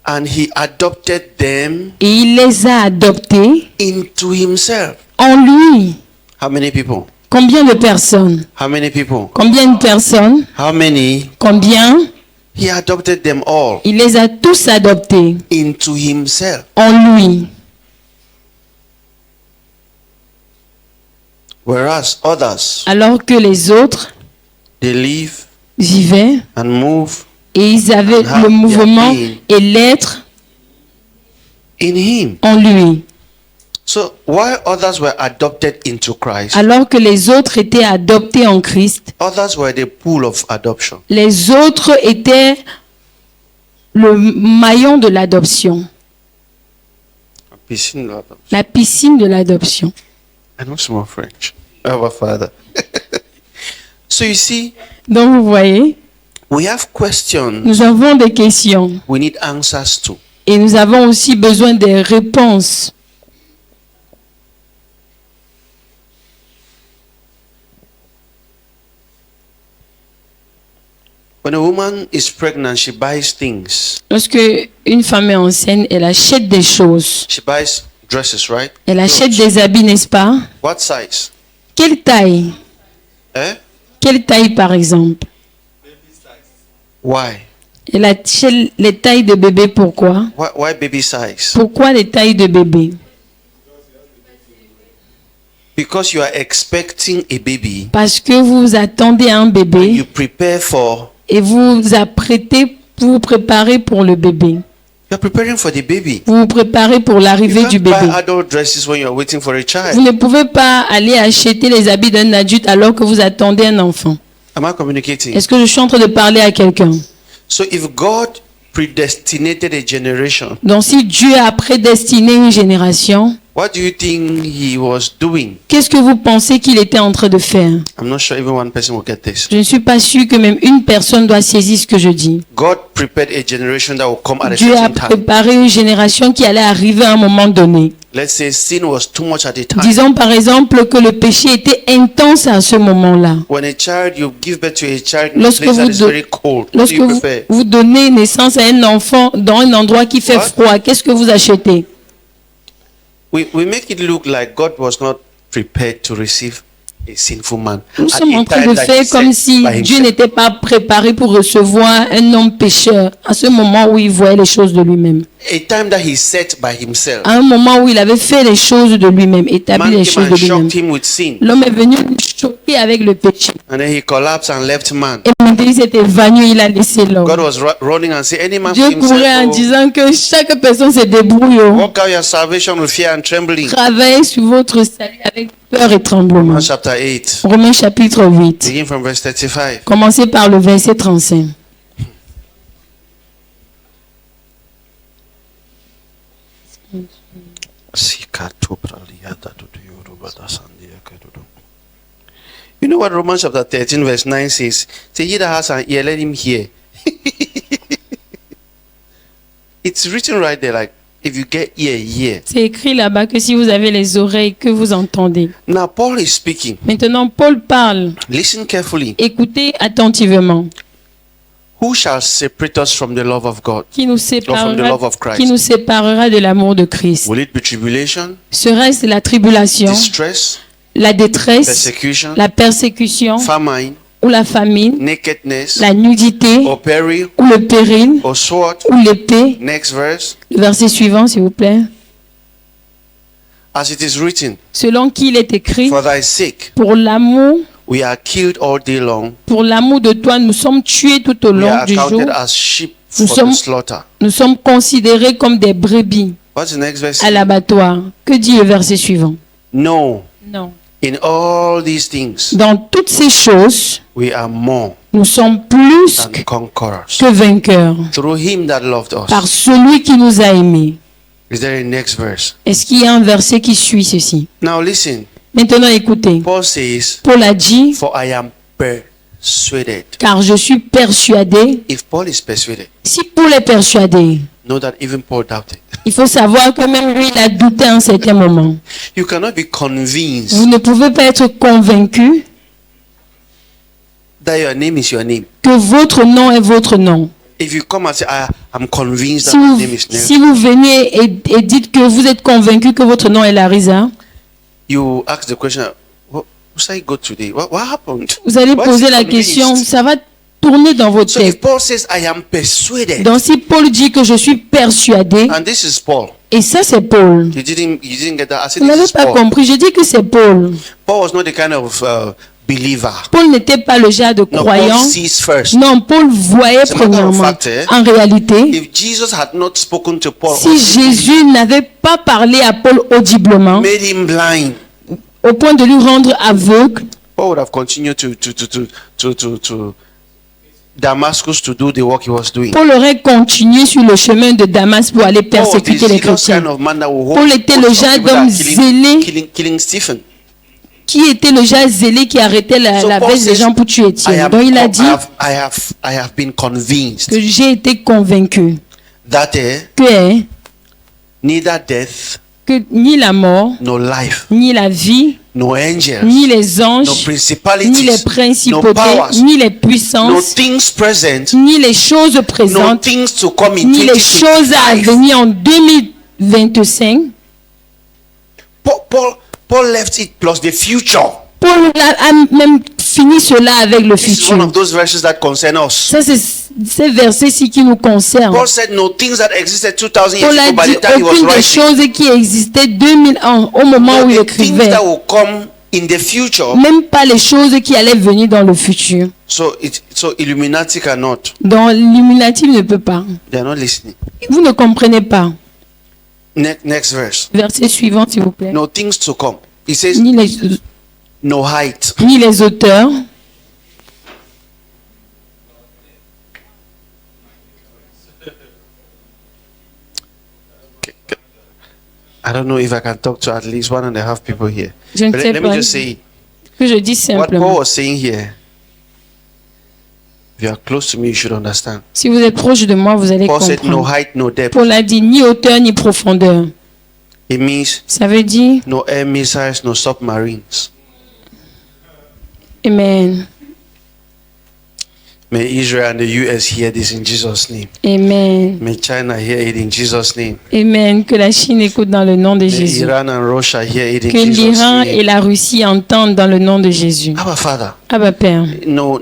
And he adopted them Et il les a adoptés into himself. En lui. How many people? Combien de personnes? How many people? Combien de personnes? How many? Combien? He adopted them all Il les a tous adoptés into himself. en lui. Whereas others, Alors que les autres they live vivaient and move et ils avaient le mouvement et l'être in him. en lui. So while others were adopted into Christ, Alors que les autres étaient adoptés en Christ, others were the pool of adoption. les autres étaient le maillon de l'adoption, la piscine de l'adoption. I know small French. Our Father. So you see, Donc vous voyez, we have questions nous avons des questions we need answers to. et nous avons aussi besoin des réponses. When a woman is pregnant, she buys things. Lorsque une femme est enceinte, elle achète des choses. She buys dresses, right? Elle achète Clothes. des habits, n'est-ce pas? What size? Quelle taille? Eh? Quelle taille par exemple? Why? Elle achète les tailles de bébé, pourquoi? Why baby size? Pourquoi les tailles de bébé? Because you are expecting a baby. Parce que vous attendez un bébé You prepare for. et vous vous apprêtez pour vous préparer pour le bébé. You are preparing for the baby. Vous vous préparez pour You l'arrivée du can't buy bébé. adult dresses when you are waiting for a Vous child. ne pouvez pas aller acheter les habits d'un adulte alors que vous attendez un enfant. Am I communicating? Est-ce que je suis en train de parler à quelqu'un? So if God predestinated a generation, Donc si Dieu a prédestiné une génération, what do you think he was doing? qu'est-ce que vous pensez qu'il était en train de faire? I'm not sure even one person will get this. Je ne suis pas sûr que même une personne doit saisir ce que je dis. God prepared a generation that will come at a Dieu a certain time. préparé une génération qui allait arriver à un moment donné. Let's say sin was too much at the time. Disons par exemple que le péché était intense à ce moment-là. When a child, you give birth to a child in a Lorsque place that vous is do- very cold, what do Lorsque you vous, prepare? vous donnez naissance à un enfant dans un endroit qui fait What? froid, qu'est-ce que vous achetez? We make it look like God was not prepared to receive a sinful man. Nous at sommes a en train time de that faire he comme set si by Dieu himself. n'était pas préparé pour recevoir un homme pécheur à ce moment où il voyait les choses de lui-même. A time that he set by himself. À un moment où il avait fait les choses de lui-même, établi Man les came choses de and lui-même. shocked him with sin. L'homme est venu le choquer avec le péché. And then he collapsed and left man. Et maintenant il s'est évanoui, il a laissé l'homme. God was running and saying, any man for Dieu courait en himself, disant que chaque personne se débrouille. oh, work out your salvation with fear and trembling. Travaillez sur votre salut avec peur et tremblement. Romans chapter 8, Romains chapitre 8. begin from verse 35. Commencez par le verset 35. You know what Romans chapter 13 verse 9 says? Say, he that has an ear, let him hear. It's written right there, like, if you get ear, hear. C'est écrit là-bas que si vous avez les oreilles, que vous entendez. Now, Paul is speaking. Maintenant, Paul parle. Listen carefully. Écoutez attentivement. Who shall separate us from the love of God? Qui nous from the love of Christ. qui nous séparera de l'amour de Christ? Will it be tribulation, Serait-ce la tribulation, distress, la détresse, persecution, la persécution famine, ou la famine, nakedness, la nudité or peril, ou le péril or sword? ou l'épée? Next verse. Le verset suivant, s'il vous plaît. As it is written, Selon qui il est écrit, for thy sake pour l'amour we are killed all day long. Pour l'amour de toi, nous sommes tués tout au We long are du jour. accounted as sheep Nous for sommes- the slaughter. Nous sommes considérés comme des brebis What's the next verse? à l'abattoir. Que dit le verset suivant? No, Non. in all these things Dans toutes ces choses, we are more nous sommes plus than conquerors que vainqueurs through him that loved us. par celui qui nous a aimés. Is there a next verse? Est-ce qu'il y a un verset qui suit ceci? Now listen. Maintenant écoutez. Paul says, Paul a dit, for I am persuaded. car je suis persuadé. If Paul is persuaded, Si Paul est persuadé, know that even Paul doubted. il faut savoir que même lui, il a douté à un certain moment. You cannot be Vous convinced ne pouvez pas être convaincu that your name is your name. que votre nom est votre nom. If you come and say, I'm convinced Si that vous, my name is Nelson, si vous venez et dites que vous êtes convaincu que votre nom est Larisa, you ask the question, what must I go today? What happened? Vous allez Why is poser he la convinced? question, ça va tourner dans votre So if tête. Paul says, I am persuaded, Donc si Paul dit que je suis persuadé, and this is Paul, et ça c'est Paul. you didn't get that. I said, Vous this n'avez is pas Paul. compris, je dis que c'est Paul. Paul was not the kind of believer. Paul n'était pas le genre de No, Paul croyant. sees first. Non, Paul voyait As a matter of premièrement. fact, En réalité, If Jesus had not spoken to Paul, si Jésus n'avait pas parlé à Paul audiblement, made him blind, au point de lui rendre aveugle, Paul would have continued to Damascus to do the work he was doing. Paul aurait continué sur le chemin de Damas pour aller Paul was the persécuter les zealous chrétiens. kind of man that will hold Paul était le posts of genre people that d'homme are zélé, killing Stephen. qui était le genre zélé qui arrêtait la So Paul veste des says, gens pour tuer Étienne. Donc il a dit I have been convinced que j'ai été convaincu that que, neither death que ni la mort, nor life, ni la vie, no angels, ni les no anges, ni les principalities, no principautés, powers, ni les no puissances, things present, ni les choses no présentes, things to come in ni les choses à 2025. venir en 2025. Paul left it plus the future. Paul a même fini cela avec le This is one futur. of those verses that concern us. Ça, c'est ces versets-ci qui nous concernent. Paul said no things that existed 2000 years Paul a ago by dit the time he was aucune des writing. choses qui existaient 2000 ans au moment où il No, the things écrivait. that will come in the future. Même pas les choses qui allaient venir dans le futur. So Illuminati cannot. Donc l'illuminatif ne peut pas. They are not listening. Vous ne comprenez pas. Next verse. Verset suivant, s'il vous plaît. No things to come. He says Ni no height. les auteurs, I don't know if I can talk to at least 1.5 people here. je ne But sais let me pas. just say Que je dis what Paul simplement. was saying here. If you are close to me, you should understand. Si vous êtes proche de moi, vous allez Paul said no comprendre. height, no depth. Paul a dit ni hauteur ni profondeur. It means Ça veut dire, no air missiles, no submarines. Amen. May Israel and the US hear this in Jesus' name. Amen. May China hear it in Jesus' name. Amen. Que la Chine écoute dans le nom de May Jésus. Iran and Russia hear it in Que Jesus' l'Iran et name. la Russie entendent dans le nom de Jésus. Our Father, Abba Père. no,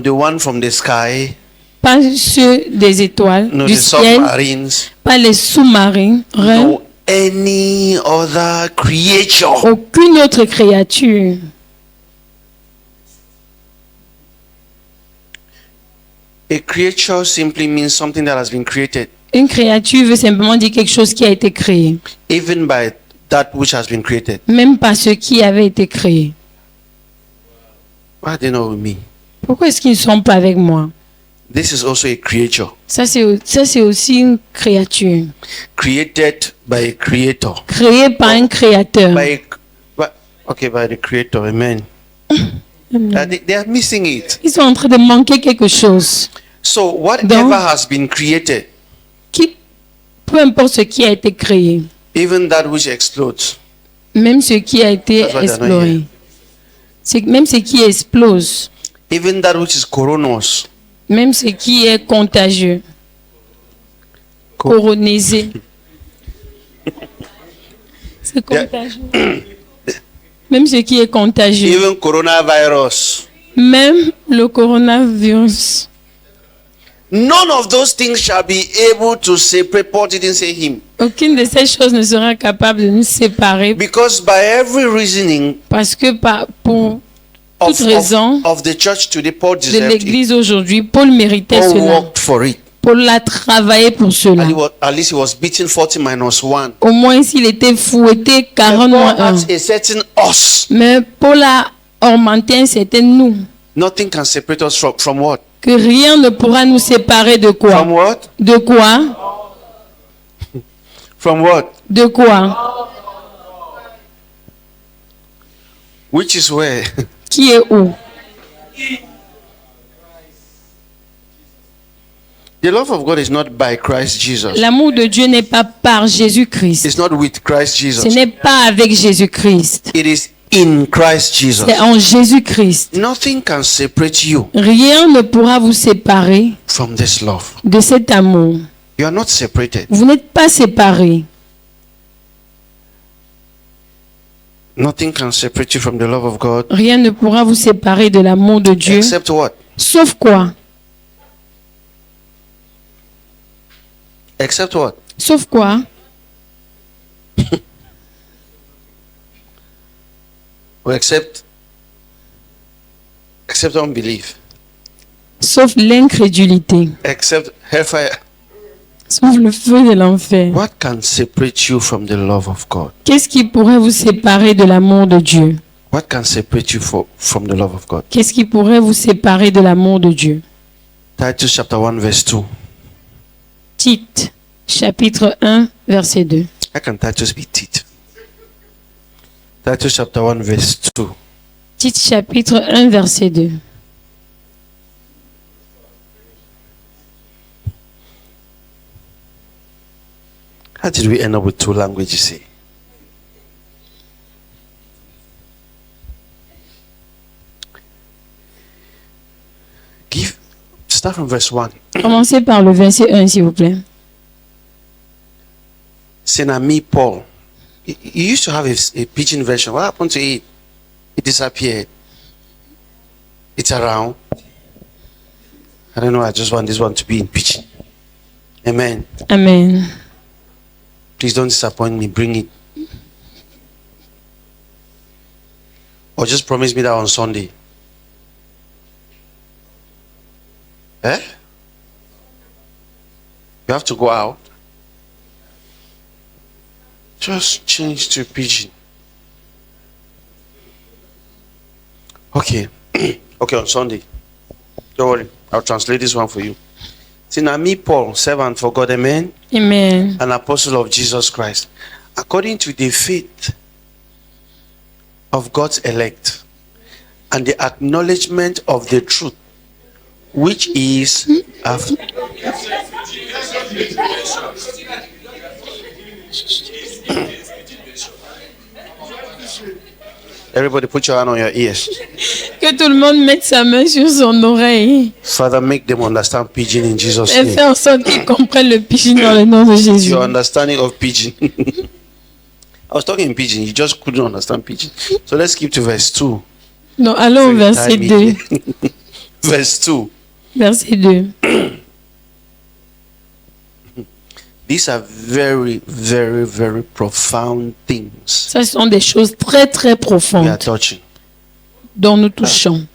the one from the sky, Pas ceux des étoiles, no, du the ciel, submarines, pas les sous-marins, rien, no, any other creature. aucune autre créature. A creature simply means something that has been created, Une créature veut simplement dire quelque chose qui a été créé, even by that which has been created. même pas ce qui avait été créé. Why are they not with me? Pourquoi est-ce qu'ils ne sont pas avec moi? This is also a creature, Ça, c'est aussi une créature, created by a creator. créée par un créateur. By the creator, amen. They are missing it. Ils sont en train de manquer quelque chose. So whatever Donc- has been created, Peu importe ce qui a été créé, even that which explodes, même ce qui a été That's why they're not exploré, même ce qui explose, even that which is coronous, même ce qui est contagieux, Co- coronisé. C'est contagieux. Même ce qui est contagieux, even coronavirus, même le coronavirus. none of those things shall be able to separate. Paul didn't say him. Aucune de ces choses ne sera capable de nous séparer Because by every reasoning parce que pour of, toute raison of the church today, Paul de deserved it. l'Église aujourd'hui, Paul méritait Paul cela. worked for it. Paul a travaillé pour cela. At least he was beaten 40 minus 1. Au moins s'il était fouetté But 40 Paul moins 1. has a certain us. Mais Paul a augmenté un certain nous. Nothing can separate us from what? Que rien ne pourra nous séparer de quoi? From what? De quoi? From what? De quoi? Which is where? Qui est où? The love of God is not by Christ Jesus. L'amour de Dieu n'est pas par Jésus-Christ. It's not with Christ Ce Jesus. n'est pas avec Jésus-Christ. It is in Christ Jesus. C'est en Jésus-Christ. Nothing can separate you Rien ne pourra vous séparer from this love. de cet amour. You are not separated. Vous n'êtes pas séparés. Nothing can separate you from the love of God. Rien ne pourra vous séparer de l'amour de Dieu. Except what? Sauf quoi? Except what? Sauf quoi? Or except unbelief. Sauf l'incrédulité. Except hellfire. Sauf le feu de l'enfer. What can separate you from the love of God? Qu'est-ce qui pourrait vous séparer de l'amour de Dieu? What can separate you from the love of God? Qu'est-ce qui pourrait vous séparer de l'amour de Dieu? Titus chapter 1 verse 2. Tite, chapitre 1, verset 2. How can Titus be Tite? Titus chapter 1 verse 2. Tite, chapitre 1, verset 2. How did we end up with two languages here? Start from verse 1. Commencez par le verset 1, s'il vous plaît. Say now me, Paul. You used to have a pidgin version. What happened to it? It disappeared. It's around. I don't know. I just want this one to be in pidgin. Amen. Amen. Please don't disappoint me. Bring it. Or just promise me that on Sunday. Eh? You have to go out. Just change to pidgin. Okay. Okay, on Sunday. Don't worry. I'll translate this one for you. See, now me, Paul, servant for God, amen, Amen. an apostle of Jesus Christ, according to the faith of God's elect and the acknowledgement of the truth, which is after. Everybody put your hand on your ears. Que tout le monde mette sa main sur son oreille Father, make them understand pidgin in Jesus' et name. fait en sorte qu'ils comprennent le pidgin dans le nom de Jésus. Your understanding of pidgin. I was talking in pidgin, you just couldn't understand pidgin. So let's skip to verse 2. Donc, allons au Very verset timely. 2. Verse 2. Verset 2. These are very, very, very profound things Ça, ce sont des choses très, très we are profondes touching. dont nous touchons.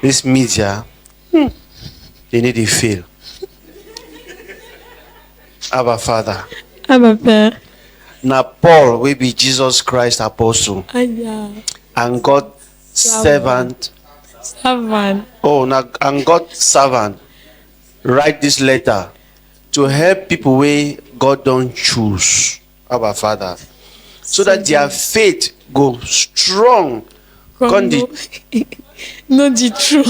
This media, they need to feel. Abba Father. Ah, ma Père. Now Paul will be Jesus Christ apostle Aïe, and God servant. ça va. Oh, now and God servant write this letter to help people where God don't choose. Abba Father. So that their faith go strong. Comme nous dit true.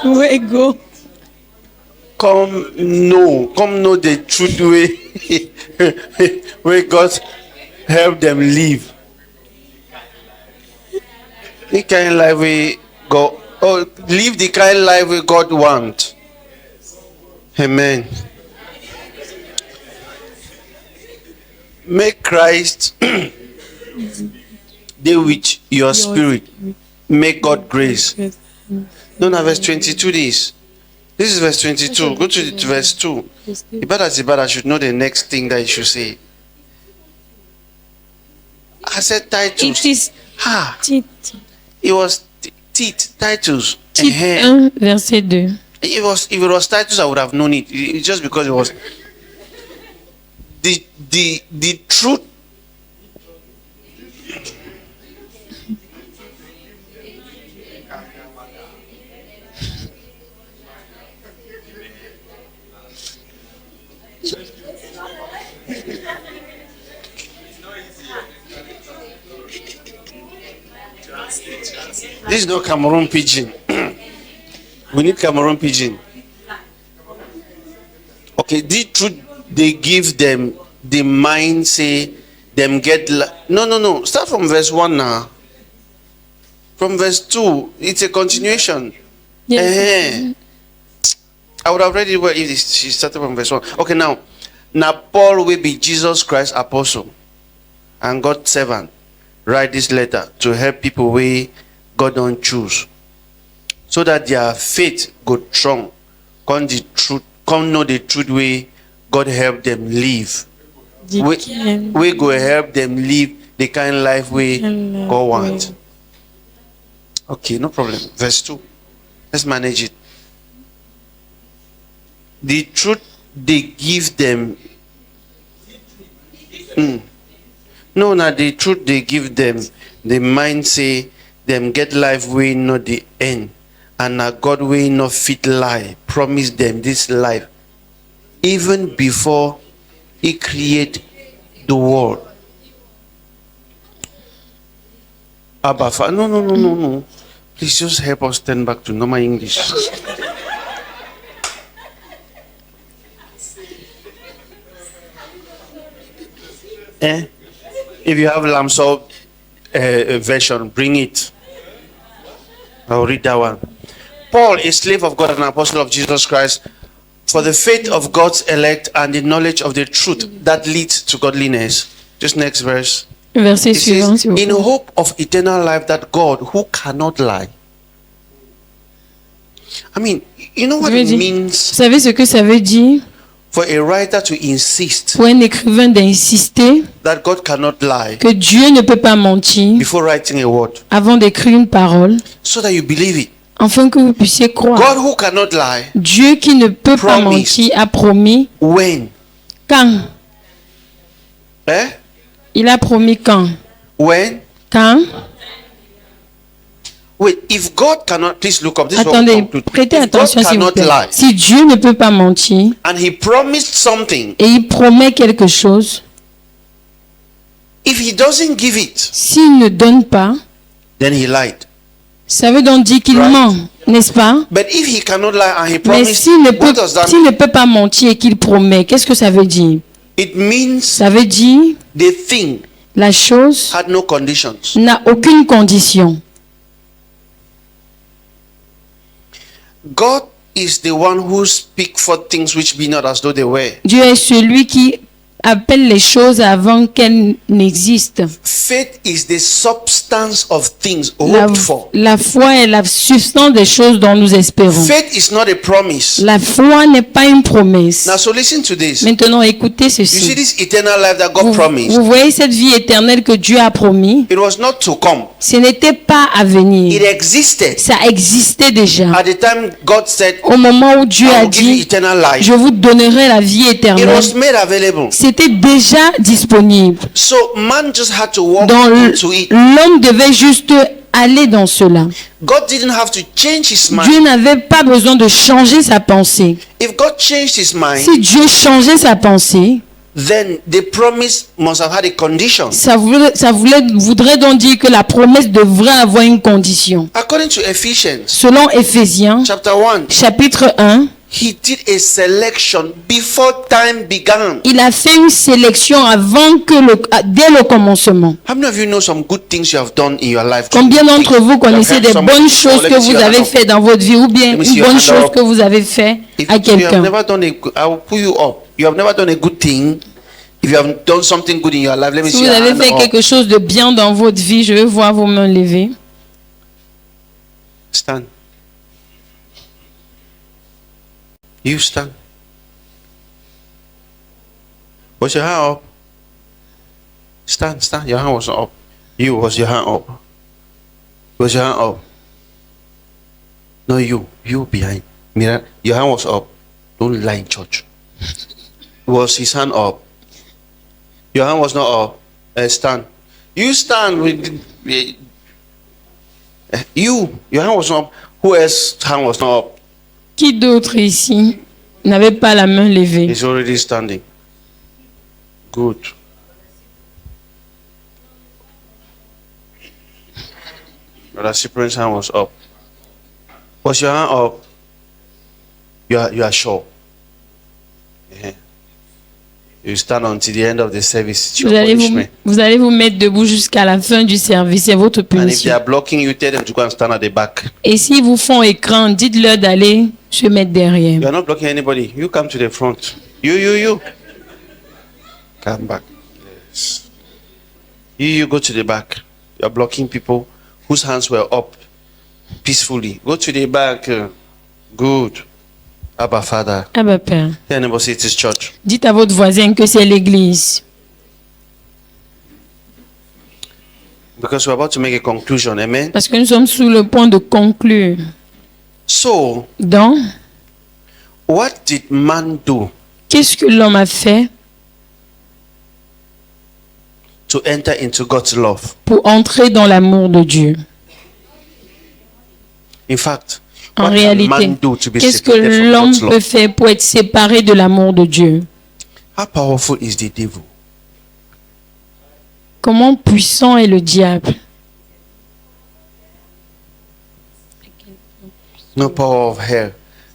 Where go? Come know the truth way where God help them live. The kind of life we go, live the kind of life we God want. Amen. Make Christ deal with your spirit. Make God grace. No, no, verse 22 this. This is verse 22. Go to verse 2. Ibada should know the next thing that you should say. I said Titus. It is Tite. It was Titus. Tite 1, verset 2. If it was Titus, I would have known it. It's just because it was the truth. This is not Cameroon pidgin. We need Cameroon pidgin. Okay, the truth they give them the mind say them get no. Start from verse 1 now. From verse 2, it's a continuation. Yes. I would have read it well if she started from verse 1. Okay, now Paul will be Jesus Christ apostle and God's servant write this letter to help people where God don't choose, so that their faith go strong, come the truth, come know the truth way God help them live. We go help them live the kind of life we God want. Okay, no problem. Verse 2. Let's manage it. The truth they give them. No, not the truth they give them. The mind say them get life way not the end. And a God way not fit lie. Promise them this life. Even before he create the world. Abba, no. Please just help us turn back to normal English. If you have Lamso version, bring it. I'll read that one. Paul, a slave of God and an apostle of Jesus Christ, for the faith of God's elect and the knowledge of the truth that leads to godliness. Just next verse. Verset It suivant, says, s'il vous in plaît. hope of eternal life that God, who cannot lie. I mean, you know what Je veux it dire, means vous savez ce que ça veut dire for a writer to insist pour un écrivain d'insister that God cannot lie que Dieu ne peut pas mentir before writing a word, avant d'écrire une parole, so that you believe it. afin que vous puissiez croire. God who cannot lie, Dieu qui ne peut pas Promised. mentir a promis when? quand? Eh? Il a promis quand? When? Quand? Wait, if God cannot, please look up. This is what we Attendez, conclude. prêtez If attention God s'il vous cannot plaît. lie, Si Dieu ne peut pas mentir and he promised something, et il promet quelque chose, if he doesn't give it, s'il ne donne pas, then he lied. ça veut donc dire qu'il Right. ment, n'est-ce pas? But if he cannot lie and he Mais promised, s'il ne what does that s'il mean? ne peut pas mentir et qu'il promet, qu'est-ce que ça veut dire? It means Ça veut dire the thing la chose had no conditions. n'a aucune condition. God is the one who speaks for things which be not as though they were. Dieu est celui qui appelle les choses avant qu'elles n'existent. Faith is the substance of things La, hoped for. la foi est la substance des choses dont nous espérons. Faith is not a promise. La foi n'est pas une promesse. Now, so listen to this. Maintenant, écoutez You see ceci. this eternal life that God Vous, promised. vous voyez cette vie éternelle que Dieu a promis? It was not to come. Ce n'était pas à It venir. existed Ça existait déjà. at the time God said, Au moment où Dieu I a will give you dit, eternal life. je vous donnerai la vie It éternelle, was made available. c'était déjà disponible. So man just had to walk Donc into it. l'homme devait juste aller dans cela. God didn't have to change his Dieu mind. n'avait pas besoin de changer sa pensée. If God changed his mind, Si Dieu changeait sa pensée, then the promise must have had a condition. voudrait donc dire que la promesse devrait avoir une condition. According to Ephesians Selon Éphésiens, chapter 1, chapitre 1, he did a selection before time began. il a fait une sélection dès le commencement. How many of you know some good things you have done in your life? Combien d'entre vous connaissez helped des somebody bonnes before? choses Let que me see vous your avez hand up. fait dans votre vie ou bien Let me see une your bonne hand chose up. que vous avez fait If à you have quelqu'un? never done I will pull you up. You have never done a good thing. If you have done something good in your life, let me Si see vous your avez hand fait up. quelque chose de bien dans votre vie, je veux voir vos mains levées. Stand. You stand. Was your hand up? Stand. Your hand was up. Was your hand up? Was your hand up? No, you behind. Mira, your hand was up. Don't lie in church. Was his hand up? Your hand was not up. Stand. You stand with. Your hand was up. Who else's hand was not up? Qui d'autre ici n'avait pas la main levée? He's already standing. Good. Brother Cyprian's hand was up. Was your hand up? You are sure. Yeah. You stand until the end of the service. It's your punishment. Vous allez vous mettre debout jusqu'à la fin du service, c'est votre And if they punition. are blocking you, tell them to go and stand at the back. Et s'ils vous font écran, dites-leur d'aller se mettre derrière. You are not blocking anybody. You come to the front. You. Come back. Yes. You go to the back. You are blocking people whose hands were up peacefully. Go to the back. Good. Abba, Father. Abba Père. Tell neighbor, say it is church. Dites à votre voisin que c'est l'église. Because we're about to make a conclusion. Amen. Parce que nous sommes sous le point de conclure. So, Donc, what did man do qu'est-ce que l'homme a fait to enter into God's love? pour entrer dans l'amour de Dieu? In fact, En what can réalité, man do to be qu'est-ce que separated from l'homme God's peut love? faire pour être séparé de l'amour de Dieu? How powerful is the devil? Comment puissant est le diable? No power of hell,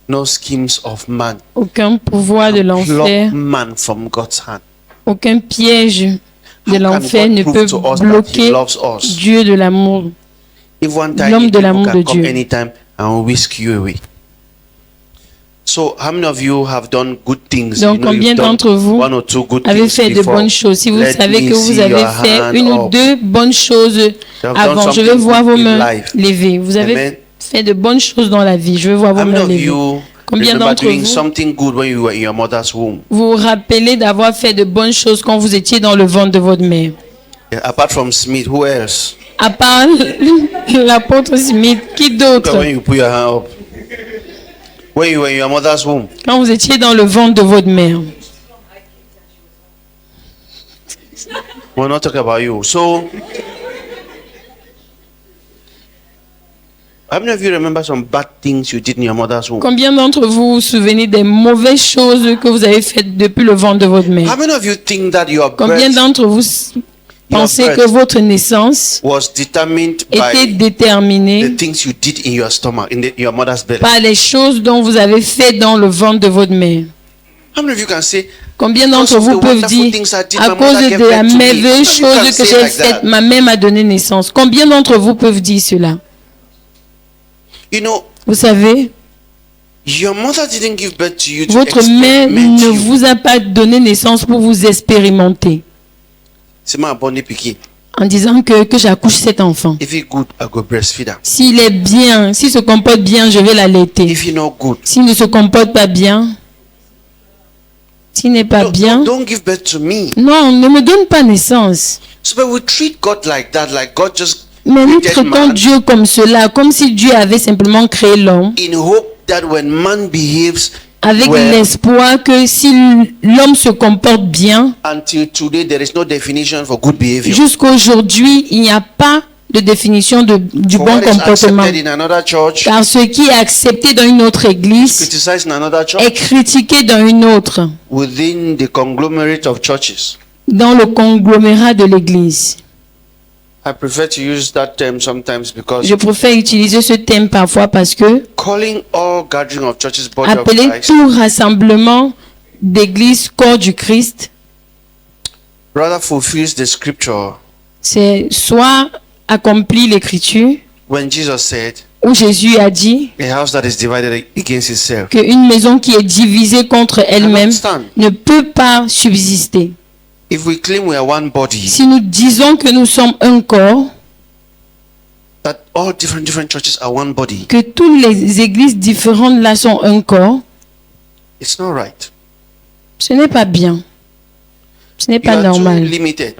no schemes of man. Aucun pouvoir de l'enfer, Block man from God's hand. aucun piège de How can l'enfer God ne prove peut to us that he bloquer loves us? Dieu de l'amour. If one time L'homme de people l'amour can de come Dieu. anytime and whisk you away. So, how many of you have done good things? Donc, combien you've done d'entre vous one or two good avez things fait de before. bonnes choses? Si vous Let savez me que vous see avez your fait hand une ou up. deux bonnes choses have avant, done je veux something voir vos good in mains life. levées. Vous avez Amen. fait de bonnes choses dans la vie. Je veux voir vos How many mains of levées. you Combien remember d'entre doing vous something good when you were in your mother's womb? vous rappelez d'avoir fait de bonnes choses quand vous étiez dans le ventre de votre mère? Yeah, apart from Smith, who else? À part l'apôtre Smith, qui d'autre? When you put your hand up. When you were in your mother's womb. Quand vous étiez dans le ventre de votre mère. We're not talking about you. So, how many of you remember some bad things you did in your mother's womb? Combien d'entre vous vous souvenez des mauvaises choses que vous avez faites depuis le ventre de votre How mère? many of you think that your Combien birth d'entre vous pensez birth que votre naissance was determined était by déterminée the things you did in your stomach, in your mother's belly? par les choses dont vous avez fait dans le ventre de votre mère? How many of you can say, Combien Because d'entre of vous the peuvent wonderful dire, things I did, à my cause mother de gave la birth to me? merveilleuse How many chose of you can que say j'ai like faite, that? ma mère m'a donné naissance? Combien d'entre vous peuvent dire cela? You know, Vous savez, your mother didn't give birth to you to votre mère experiment ne you. vous a pas donné naissance pour vous expérimenter C'est ma bonne piqué. en disant que j'accouche cet enfant. If he good, I go breastfeed her. S'il est bien, s'il se comporte bien, je vais l'allaiter. If he not good, S'il ne se comporte pas bien, s'il n'est pas bien, don't give birth to me. non, ne me donne pas naissance. So, but we treat God like that, like God just Mais nous created traitons man Dieu comme cela, comme si Dieu avait simplement créé l'homme, in hope that when man behaves avec well, l'espoir que si l'homme se comporte bien, until today there is no definition for good behavior. jusqu'à aujourd'hui, il n'y a pas de définition du For bon what is comportement. accepted in another church, Car ce qui est accepté dans une autre église criticized in another est church, critiqué dans une autre, within the conglomerate of churches. dans le conglomérat de l'église. I prefer to use that term sometimes because Je préfère utiliser ce thème parfois parce que calling all gathering of churches body of appeler Christ tout rassemblement d'église corps du Christ, rather fulfills the scripture c'est soit accomplir l'écriture when Jesus said, où Jésus a dit a house that is divided against itself qu'une maison qui est divisée contre elle-même cannot stand. ne peut pas subsister. If we claim we are one body, Si nous disons que nous sommes un corps, that all different churches are one body, que toutes les églises différentes là sont un corps, it's not right. ce n'est pas bien. Ce n'est You pas are too normal. limited.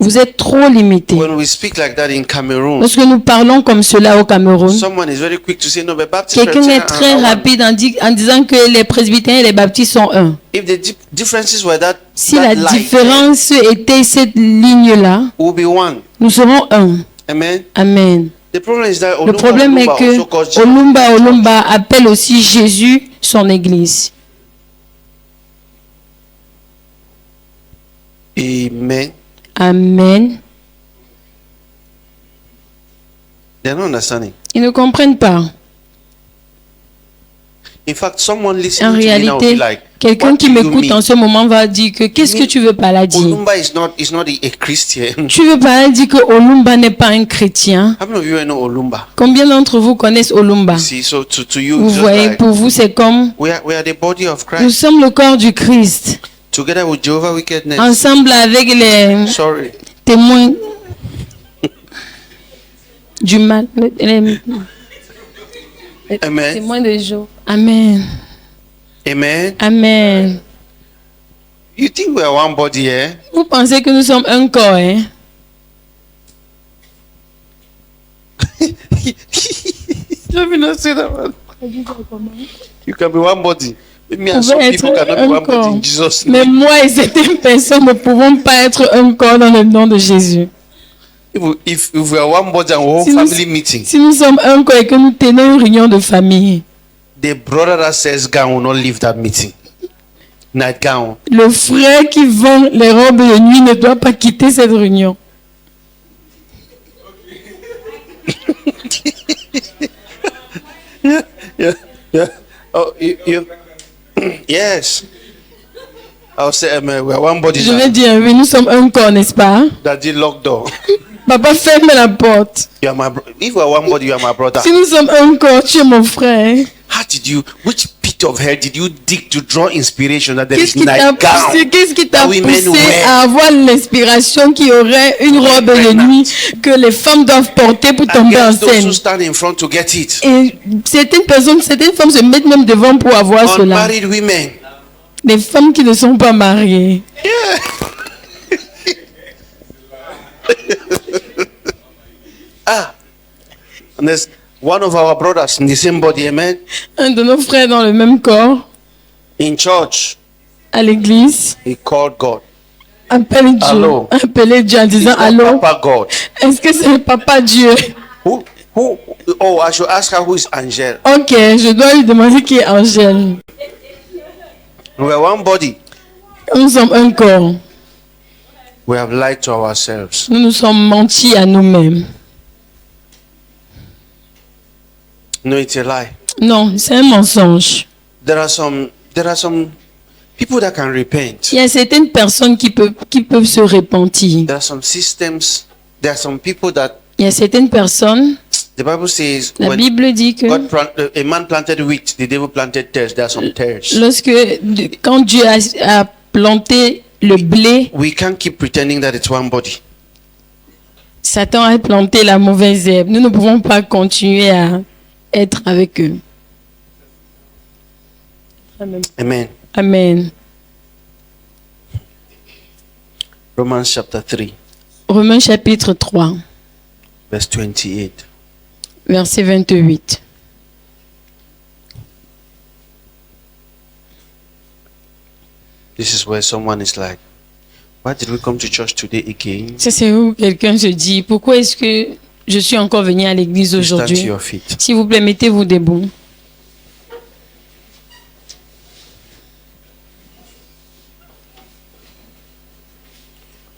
Vous êtes trop limité. When we speak like that in Cameroon, Lorsque nous parlons comme cela au Cameroun, someone is very quick to say, no, but Baptist quelqu'un est Presbyterian très are one. rapide en disant que les presbytériens et les baptistes sont un. If the differences were that, Si that la light, différence était cette ligne-là, we'll be one. nous serons un. Amen. Amen. The problem is that Le problème est que Olumba appelle aussi Jésus son église. Amen. Amen. They're not understanding. Ils ne comprennent pas. In fact, someone En listening to me now will réalité, be like, quelqu'un what qui do you m'écoute mean? en ce moment va dire que qu'est-ce que tu veux par là dire? Olumba is not a Christian. Tu veux par là dire que Olumba n'est pas un chrétien? How many of you know Olumba? Combien d'entre vous connaissent Olumba? See, so to you, Vous it's just voyez, like, pour vous, c'est comme we are the body of nous Christ. sommes le corps du Christ, Together with Jehovah wickedness. ensemble avec les Sorry. témoins. du mal. Les Amen. témoins de Job. Amen. Amen. Amen. You think we are one body here? Vous pensez que nous sommes un corps, hein? Let me not say that, man. You can be one body. Me and Vous some pouvez people être cannot be un one body corps. in Jesus' Mais name. moi et certaines personnes ne pouvons pas être un corps dans le nom de Jésus. If we are one body and whole Si nous- family meeting, Si nous sommes un corps et que nous tenons une réunion de famille, the brother that says gown will not leave that meeting. Night gown. le frère qui vend les robes de nuit ne doit pas quitter cette réunion. Yeah. Oh, yes. I'll say, amen. We are one body. Je vais dire, oui, nous sommes un corps, n'est-ce pas? Daddy, lock door. Papa, ferme la porte. You are my. If we are one body, you are my brother. Si nous sommes un corps, tu es mon frère. How did you? Which pit of hell did you dig to draw inspiration that there Qu'est-ce is qui t'a night poussé, gown? qu'est-ce qui t'a that women poussé wear? à avoir l'inspiration qu'il y aurait une robe de nuit que les femmes doivent porter pour tomber Against those who enceinte? stand in front to get it. Et certaines personnes, certaines femmes se mettent même devant pour avoir cela. Unmarried women. Les femmes qui ne sont pas mariées. And there's one of our brothers in the same body, amen, Un de nos frères dans le même corps, in church. à l'église, He called God. appelle Dieu. Allô? Appelez Dieu en He's disant not allô. Papa God. Est-ce que c'est le papa Dieu? Who? Oh, I should ask her who is Angel. Ok, je dois lui demander qui est Angèle. We are one body. Nous sommes un corps. We have lied to ourselves. Nous nous sommes mentis à nous-mêmes. No, it's a lie. Non, c'est un mensonge. There are some people that can repent. Il y a certaines personnes qui peuvent se repentir. There are some systems. There are some people that Il y a certaines personnes, the Bible says la when Bible dit que a man planted wheat, the devil planted tares. There are some tares. quand Dieu a planté le blé, We can't keep pretending that it's one body. Satan a planté la mauvaise herbe. Nous ne pouvons pas continuer à être avec eux. Amen. Amen. Romans chapter 3, Romains chapitre 3, verse 28. verset 28. This is where someone is like, why did we come to church today again? Ça, c'est où quelqu'un se dit, pourquoi est-ce que je suis encore venu à l'église Please stand to aujourd'hui? your feet. S'il vous plaît, mettez-vous debout.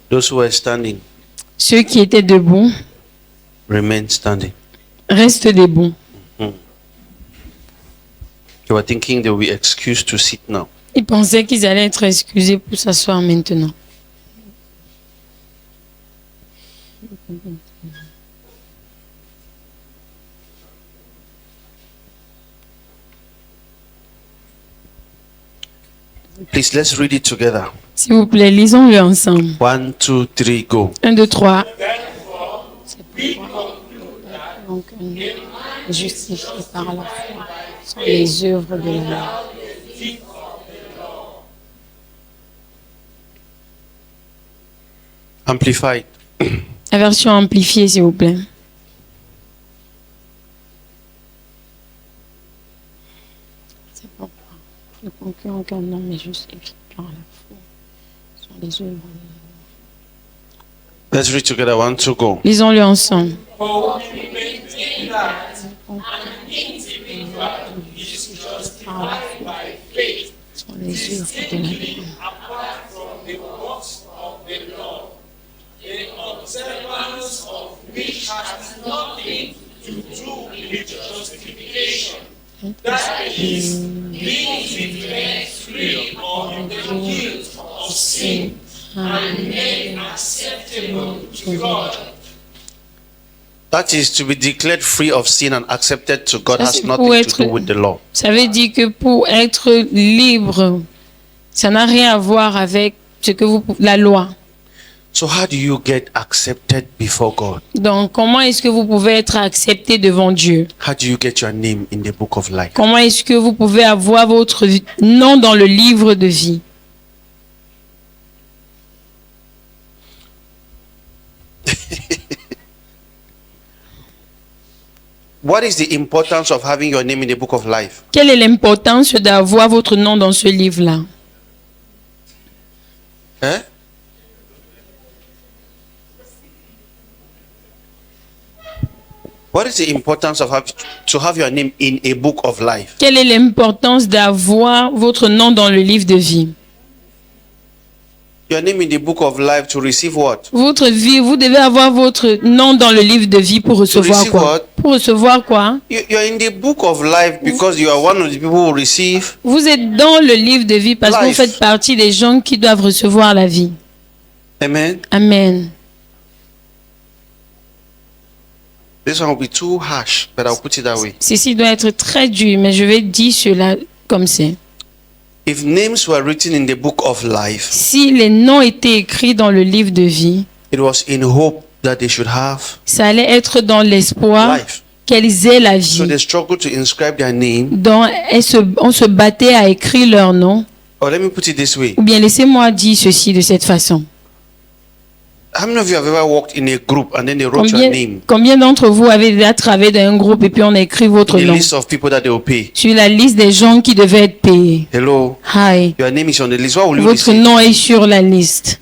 Those who are standing, Ceux qui étaient debout, remain standing. restent debout. You are thinking they will be excused to sit now. Ils pensaient qu'ils allaient être excusés pour s'asseoir maintenant. Please, let's read it together. S'il vous plaît, lisons-le ensemble. 1, 2, 3, go. 1, 2, 3. Donc, justifié par la foi sont les œuvres de la loi. Amplified. La version amplifiée, s'il vous plaît. C'est pourquoi ne conclut aucun homme est justifié par la foi sont les œuvres de la loi. Let's read together. 1, 2, go. Lisons-le ensemble. Sont les œuvres de la loi. That is to be declared free of sin and accepted to God Ça, has c'est nothing pour to être- do with the law. Ça veut dire que pour être libre, ça n'a rien à voir avec ce que la loi. So how do you get accepted before God? Donc, comment est-ce que vous pouvez être accepté devant Dieu? How do you get your name in the book of life? Comment est-ce que vous pouvez avoir votre nom dans le livre de vie? What is the importance of having your name in the book of life? Quelle est l'importance d'avoir votre nom dans ce livre-là? Eh? What is the importance of to have your name in a book of life? Quelle est l'importance d'avoir votre nom dans le livre de vie? Your name in the book of life to receive what? Votre vie, vous devez avoir votre nom dans le livre de vie pour recevoir receive quoi? what? Pour recevoir quoi? You're in the book of life because you are one of the people who receive. Vous êtes dans le livre de vie parce que vous Life. faites partie des gens qui doivent recevoir la vie. Amen. Amen. This one will be too harsh, but I'll put it that way. Ceci doit être très dur, mais je vais dire cela comme c'est. If names were written in the book of life, Si les noms étaient écrits dans le livre de vie, it was in hope that they should have ça allait être dans l'espoir life. qu'elles aient la So vie. they struggled to inscribe their name. Donc, on se battait à écrire leur nom. Or let me put it this way. Ou bien laissez-moi dire ceci de cette façon. How many of you have ever walked in a group and then they wrote your name Combien d'entre vous avez déjà travaillé dans un groupe et puis on a écrit votre in the nom list of people that they will pay? sur la liste des gens qui devaient être payés? Hello, Hi. your name is on the list. What will you Votre receive? nom est sur la liste.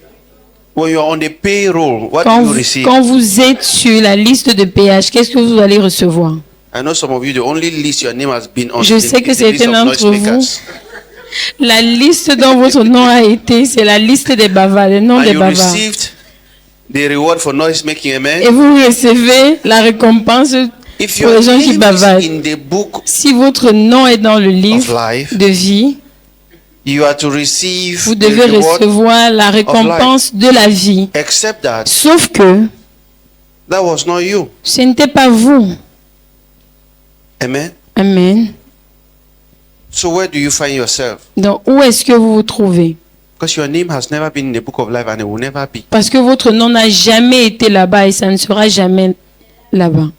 When you are on the payroll, what Quand do you vous, receive? quand vous êtes sur la liste de péage, qu'est-ce que vous allez recevoir? I know some of you, the only list your name has been on Je is sais que is the list certains of d'entre vous, noisemakers. la liste dont votre nom a été, c'est la liste des bavards, le nom And des you bavards. received the reward for noise making, amen? Et vous recevez la récompense If pour your les gens qui name bavardent. is in the book Si votre nom est dans le of livre life, de vie, you are to receive vous the devez reward, recevoir la récompense de la vie. except that Sauf que that was not you. ce n'était pas vous. Amen? Amen. So where do you find yourself? Donc, où est-ce que vous vous trouvez? Because your name has never been in the book of life and it will never be. Parce que votre nom n'a jamais été là-bas et ça ne sera jamais là-bas.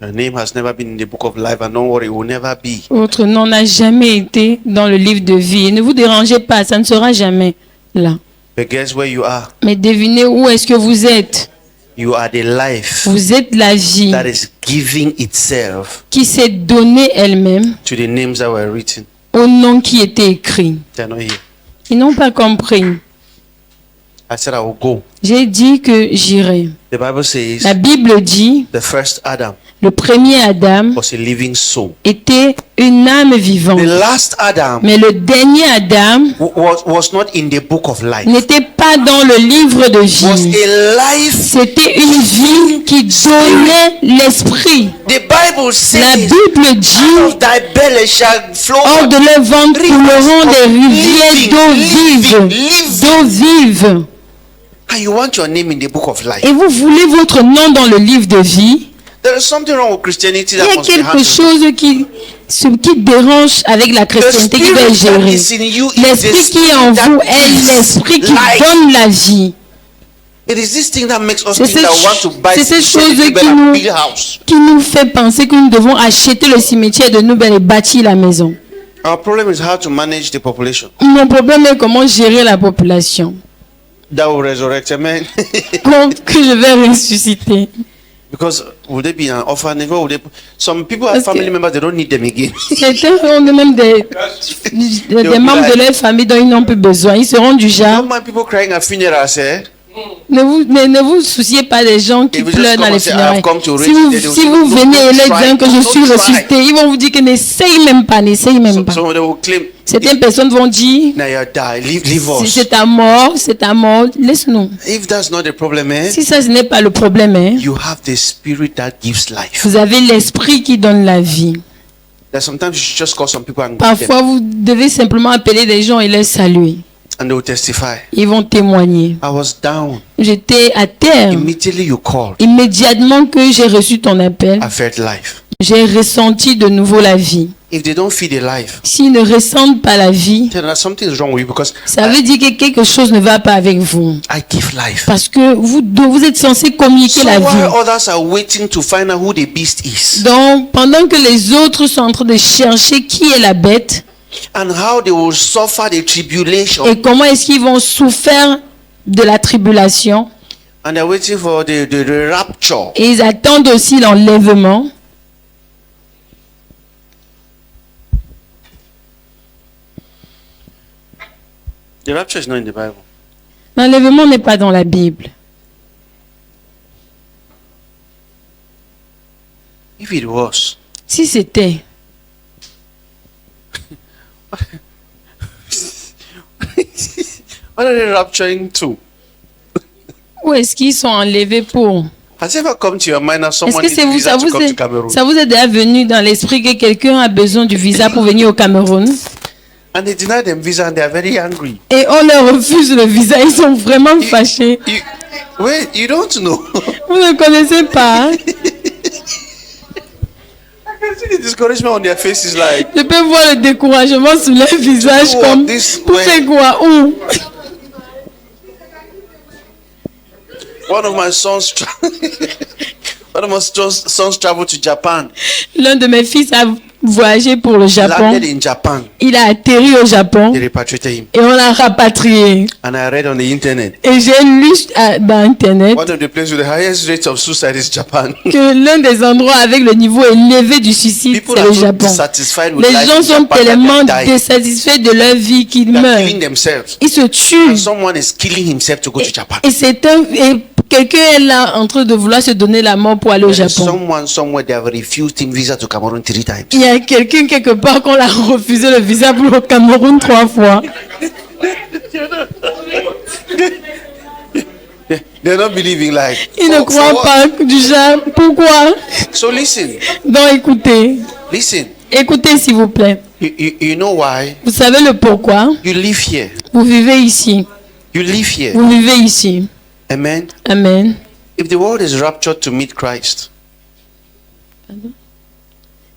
Your name has never been in the book of life and don't worry, it will never be. Votre nom n'a jamais été dans le livre de vie. Et ne vous dérangez pas, ça ne sera jamais là. But guess where you are? Mais devinez où est-ce que vous êtes. You are the life Vous êtes la vie that is giving itself qui s'est donnée elle-même to the names that were written. au nom qui était écrit. They're not here. Ils n'ont pas compris. I said I will go. J'ai dit que j'irai. The Bible says La Bible dit, the first Adam le premier Adam was a living soul. était une âme vivante. The last Adam Mais le dernier Adam was not in the book of life. n'était pas dans le livre de Was vie. a life. C'était une vie qui donnait l'esprit. The Bible La says, Bible out dit, of thy belly shall flow hors de leur ventre couleront des rivières d'eau vive. D'eau vive. and you want your name in the book of life. Et vous voulez votre nom dans le livre de vie. There is something wrong with Christianity Il y that a must be quelque handled. chose qui dérange avec la The chrétienté qui doit spirit être that gérée. is in you is the L'esprit qui est en spirit vous that est gives l'esprit qui life. donne la vie. It is this thing that makes us C'est think that we want to buy c'est ces cemetery choses build qui a nous- big house. Qui nous fait penser que nous devons acheter le cimetière de Nouvelle et bâtir la maison. Our problem is how to manage the population. Mon problème est comment gérer la population. That will resurrect, amen. Donc, que je vais ressusciter. Because would they be an orphanage? What would they? Some people have Parce que- family members, they don't need them again. Certains ont même des membres de leur famille dont ils n'ont plus besoin. Ils seront du genre. Don't mind people crying at funerals, eh? Ne vous souciez pas des gens qui If you just pleurent come dans les and say, funérailles. "I've come to Si raise vous, the dead", they will si say, vous "Don't venez et leur try, dire que je don't suis try." ressuscité, ils vont vous dire que n'essaye même pas, n'essaye même pas. So they will claim, Certaines personnes vont dire, "Now you die, leave us." c'est ta mort, laisse-nous. If that's not the problem, eh? Si ça, ce n'est pas le problème, hein, You have the spirit that gives life. vous avez l'esprit qui donne la vie. That sometimes you should just call some people and greet Parfois, them, vous devez simplement appeler des gens et les saluer. and they will testify. Ils vont témoigner. I was down. J'étais à terre. Immediately you called, Immédiatement que j'ai reçu ton appel, I felt life. j'ai ressenti de nouveau la vie. If they don't feel the life, S'ils ne ressentent pas la vie, then something is wrong with you because ça veut dire que quelque chose ne va pas avec vous. I give life. Parce que vous êtes censé communiquer So la while vie. others are waiting to find out who the beast is Donc, pendant que les autres sont en train de chercher qui est la bête and how they will suffer the tribulation et comment est-ce qu'ils vont souffrir de la tribulation, and they're waiting for the rapture, et ils attendent aussi l'enlèvement, the rapture is not in the Bible. l'enlèvement n'est pas dans la Bible. If it was, Si c'était, what are they rapturing to? où est-ce qu'ils sont enlevés pour? Has it ever come to your mind that Est-ce someone que needs a visa to come to Cameroon ça vous est déjà venu dans l'esprit que quelqu'un a besoin du visa pour venir au Cameroun and they deny them visa and they are very angry? et on leur refuse le visa, ils sont vraiment fâchés. Wait, you don't know. Vous ne connaissez pas, hein? I can see the discouragement on their faces like, Je peux voir le découragement sur leur visage do comme this pour way. faire quoi? Où? one of my sons one of my sons traveled to Japan, L'un de mes fils a voyagé pour le Japon. landed in Japan. Il a atterri au Japon They repatriated him. et on l'a rapatrié. And I read on the internet, Et j'ai lu dans Internet one of the places with the highest rate of suicide is Japan. que l'un des endroits avec le niveau élevé du suicide, People c'est are le so Japon. dissatisfied with Les life gens in sont Japan that tellement they are dying. dissatisfaits de leur vie qu'ils They are meurent. killing themselves. Ils se tuent. And someone is killing himself to go to Japan. Et quelqu'un est là en train de vouloir se donner la mort pour aller au There's Japon. someone somewhere they have refused him visa to Cameroon 3 times. Il y a quelqu'un quelque part qu'on a refusé le visa pour le Cameroun 3 fois. They're not believing like. Ils ne for croient what? pas du genre. Pourquoi? So listen, Donc écoutez. listen. Écoutez s'il vous plaît. You know why? Vous savez le pourquoi? You live here. Vous vivez ici. You live here. Vous vivez ici. Amen. Amen. If the world is raptured to meet Christ,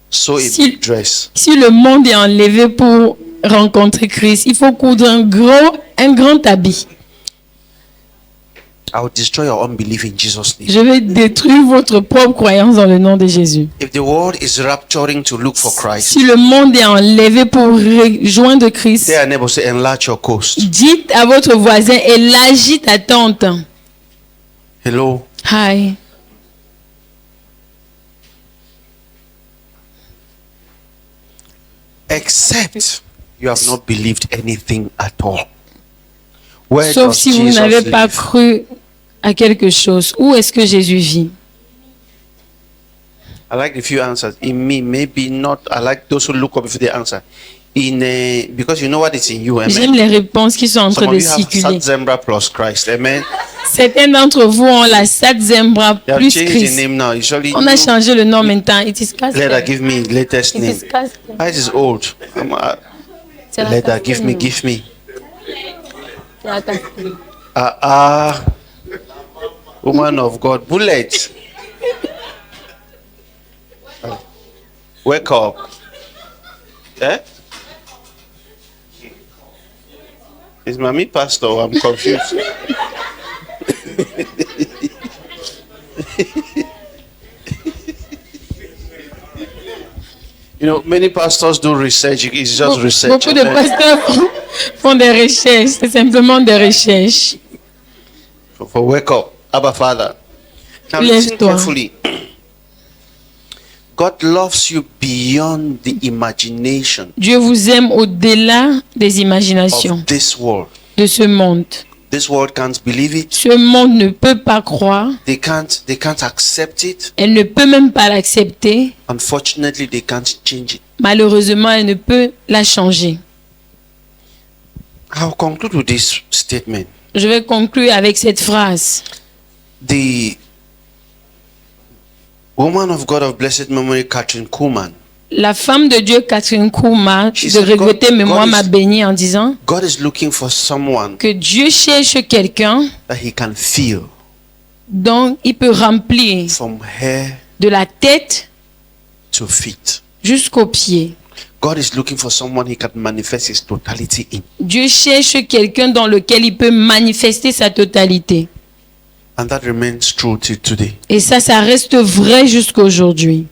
sew a Si- big dress. Si le monde est enlevé pour rencontrer Christ, il faut coudre un grand habit. I will destroy your unbelief in Jesus' name. Je vais détruire votre propre croyance dans le nom de Jésus. If the world is rapturing to look for Christ, Si le monde est enlevé pour rejoindre Christ, say our neighbor, say enlarge your coast. dites à votre voisin, élargis ta tente. Hello. Hi. Except you have not believed anything at all. Where Sauf does si vous Jesus n'avez pas live? cru à quelque chose. Où est-ce que Jésus vit? I like the few answers. In me, maybe not. I like those who look up before they answer. Because you know what is in you. J'aime Amen. les réponses qui sont en Some train of de you have circuler. Satzembra plus Christ. Amen. Certains d'entre vous ont la Satzembra They have plus changed the Christ. name now. Usually, On a changé le nom maintenant. It is Leda, Casper. give me latest It name. is Casper. It is old. C'est la Leda, Casper. give me, give me. C'est la Casper. Woman of God, bullet. Wake up. Eh? Is mommy pastor? I'm confused. You know, many pastors do research. It's just research. Beaucoup de pasteurs font des recherches. C'est simplement des recherches. For wake up, Abba Father. Now listen Lève-toi. carefully. God loves you beyond the imagination Dieu vous aime au-delà des imaginations of this world. de ce monde. This world can't believe it. Ce monde ne peut pas croire. They can't accept it. Elle ne peut même pas l'accepter. Unfortunately, they can't change it. Malheureusement, elle ne peut la changer. I'll conclude with this statement. Je vais conclure avec cette phrase. The woman of God of blessed memory, Catherine Kuhlman, La femme de Dieu, Catherine Kouma, She de said, regretter God mémoire, is- m'a béni en disant God is looking for someone que Dieu cherche quelqu'un that he can feel dont il peut remplir from hair de la tête to to feet. jusqu'aux pieds. God is looking for someone he can manifest his totality in. Dieu cherche quelqu'un dans lequel il peut manifester sa totalité. And that remains true till today. Et ça reste vrai jusqu'à aujourd'hui.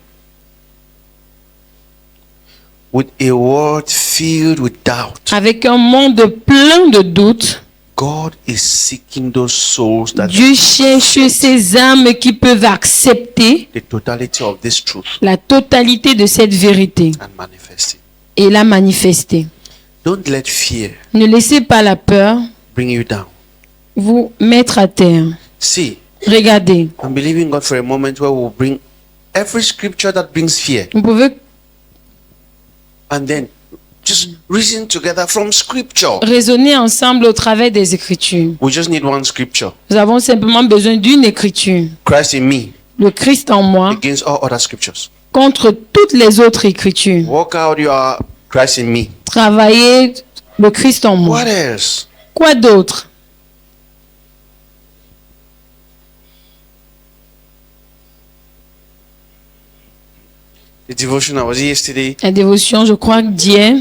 With a world filled with doubt, Avec un monde plein de doutes, God is seeking those souls that Dieu cherche ces âmes qui peuvent accepter the totality of this truth la totalité de cette vérité and manifest it. et la manifester. Don't let fear Ne laissez pas la peur bring you down. vous mettre à terre. See, Regardez, I'm believing God for a moment where we'll bring every scripture that brings fear vous pouvez and then just reason together from scripture. raisonner ensemble au travers des Écritures. We just need one scripture. Nous avons simplement besoin d'une Écriture. Christ in me Le Christ en moi against all other scriptures. contre toutes les autres Écritures. Work out your Christ in me. Travailler le Christ en moi. What else? Quoi d'autre? The devotion I was yesterday. La dévotion, je crois que d'hier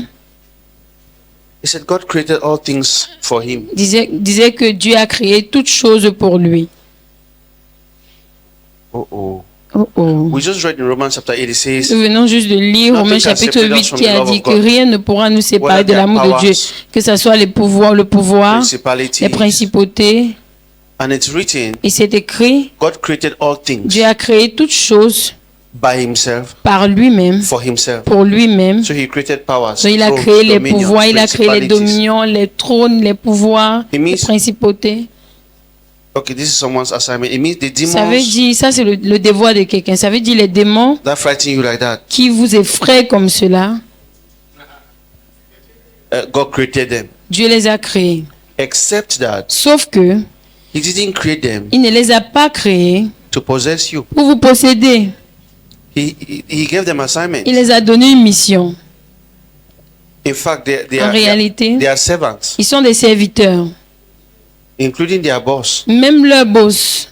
He said God created all things for him. disait que Dieu a créé toutes choses pour lui. Oh. Oh oh. We just read in Romans chapter 8, it says, Nous venons juste de lire Nothing Romains can chapitre separate us 8 from qui the a love dit of que God. rien ne pourra nous séparer Whether de l'amour de their Dieu, powers, que ce soit le pouvoir, principalities. les principautés. And it's written, Et c'est écrit, God created all things Dieu a créé toutes choses by himself, par lui-même, for himself. pour lui-même. So he created powers, Donc, il a thrones, créé les dominions, pouvoirs, il a créé les principalities. dominions, les trônes, les pouvoirs, It means- les principautés. Okay, this is someone's assignment. It means the Ça veut demons dire, ça c'est le devoir de quelqu'un. Ça veut dire les démons that frighten you like that, qui vous effraient comme cela, God created them. Dieu les a créés. Except that Sauf que he didn't create them il ne les a pas créés to possess you. pour vous posséder. He gave them assignments. Il les a donné une mission. In fact, En réalité, they are servants, ils sont des serviteurs. including their boss. Même leur boss.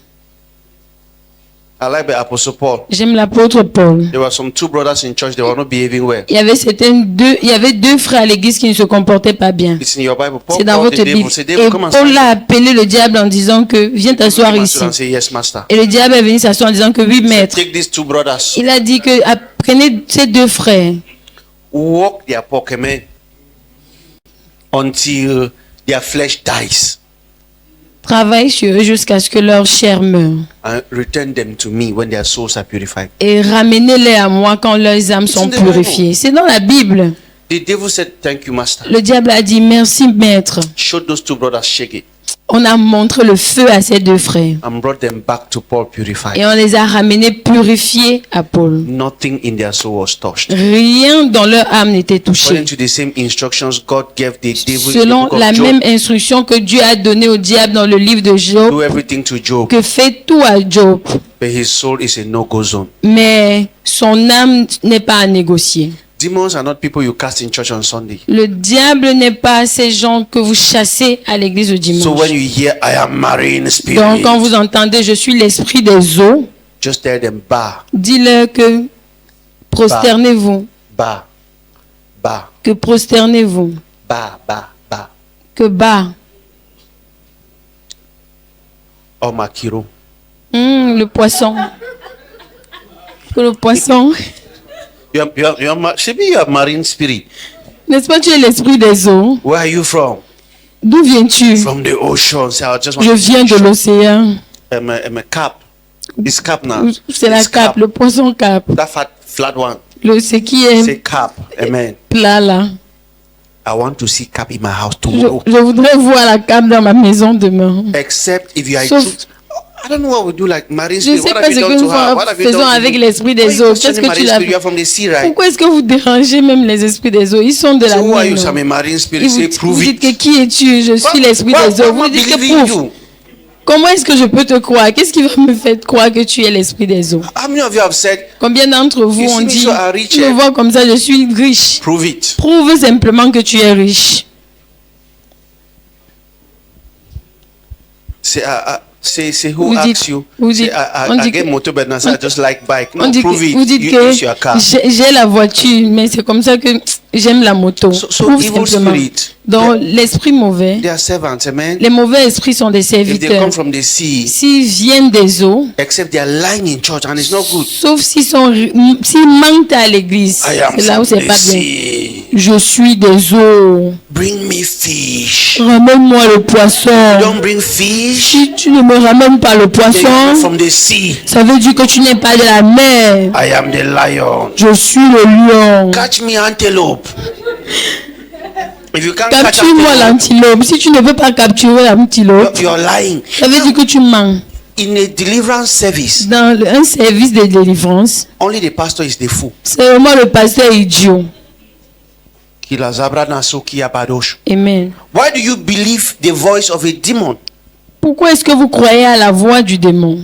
I like the Apostle Paul. J'aime l'apôtre Paul. There were some two brothers in church, they were not behaving well. Il y avait deux frères à l'église qui ne se comportaient pas bien. It's in your Bible. Paul C'est dans called the votre devil, Bible. said, Et Devil, come and Paul stand. a appelé le diable en disant que viens t'asseoir He ici. and say, yes, master. Et le diable est venu s'asseoir en disant que oui, maître. Take these two brothers, Il a dit que prenez ces deux frères, walk their Pokemon until their flesh dies, travaillez sur eux jusqu'à ce que leur chair meure. and return them to me when their souls are purified. Et ramenez-les à moi quand leurs âmes sont It's in the purifiées. C'est dans la Bible. The devil said, thank you, master. Le diable a dit merci, maître. Showed those two brothers shake it On a montré le feu à ces deux frères. and brought them back to Paul purified. Et on les a ramenés purifiés à Paul. Nothing in their soul was touched. Rien dans leur âme n'était touché. According to the same instructions God gave the devil in the Selon book of la Job, même instruction que Dieu a donnée au diable dans le livre de Job, do everything to Job, que fait tout à Job, but his soul is a no-go zone. mais son âme n'est pas à négocier. Demons are not people you cast in church on Sunday. Le diable n'est pas ces gens que vous chassez à l'église le So dimanche. when you hear, I am marine spirit, Donc quand vous entendez je suis l'esprit des eaux, just tell them, bah, dis-leur que prosternez-vous, bah, bah, que prosternez-vous, bah, bah, bah. que bas. Oh, Makiro. Le poisson. Que le poisson. Maybe you are marine spirit. N'est-ce pas, tu es l'esprit des eaux? Where are you from? D'où viens-tu? From the ocean. So I just want Je to viens de l'océan. I'm a cap. It's cap now. C'est la It's cape, le poisson cape. That flat one. Ce qui est Say cap. Amen. plat là. I want to see cap in my house Je tomorrow. voudrais voir la cape dans ma maison demain. Except if you are Sauf- I don't know what we do like marine Je ne spirit. sais What pas have ce you que done nous to her? What have you faisons done to avec you? l'esprit Why des you eaux. questioning Qu'est-ce que tu marine l'as spirit? You are from the sea, right? Pourquoi est-ce que vous dérangez même les esprits des eaux? Ils sont de la So who are you? mer. So I'm a marine Et spirit. Say vous prove dites que it. qui es-tu? Je suis l'esprit des eaux. Vous Why dites que believe in prouve. you? Comment est-ce que je peux te croire? Qu'est-ce qui va me faire croire que tu es l'esprit des eaux? How many of you have said Combien d'entre vous You ont see me dit, so rich, tu me eh? vois comme ça, je suis riche. prove it? Prouve simplement que tu es riche. Say Say who Vous asks dites- you? vous Say, dites- I on dit get que- motor, but now I just like bike. On No, dit prove que, it. vous dites You use your que car. j'ai la voiture, mais c'est comme ça que j'aime la moto. So Prouve evil simplement. spirit, Dans l'esprit mauvais, they are servants, amen. les mauvais esprits sont des If they serviteurs. come from the sea, S'ils viennent des eaux, except they are lying in church and it's not good. sauf s'ils mentent à l'église, I am c'est là où from c'est the pas bien. sea. Je suis des eaux. Bring me fish. Ramène-moi le poisson. Don't bring fish. Si tu ne me ramènes pas le Then you're poisson, from the sea. ça veut dire que tu n'es pas de la mer. I am the lion. Je suis le lion. Catch me antelope. If you can't catch Capture-moi antelope, l'antilope. Si tu ne peux pas capturer l'antilope, you're lying. ça veut dire que tu mens. In a deliverance service, Dans un service de délivrance, only the pastor is the fool. c'est vraiment le pasteur idiot. Kila zabra na soki ya badosh. Amen. Why do you believe the voice of a demon Pourquoi est-ce que vous croyez à la voix du démon?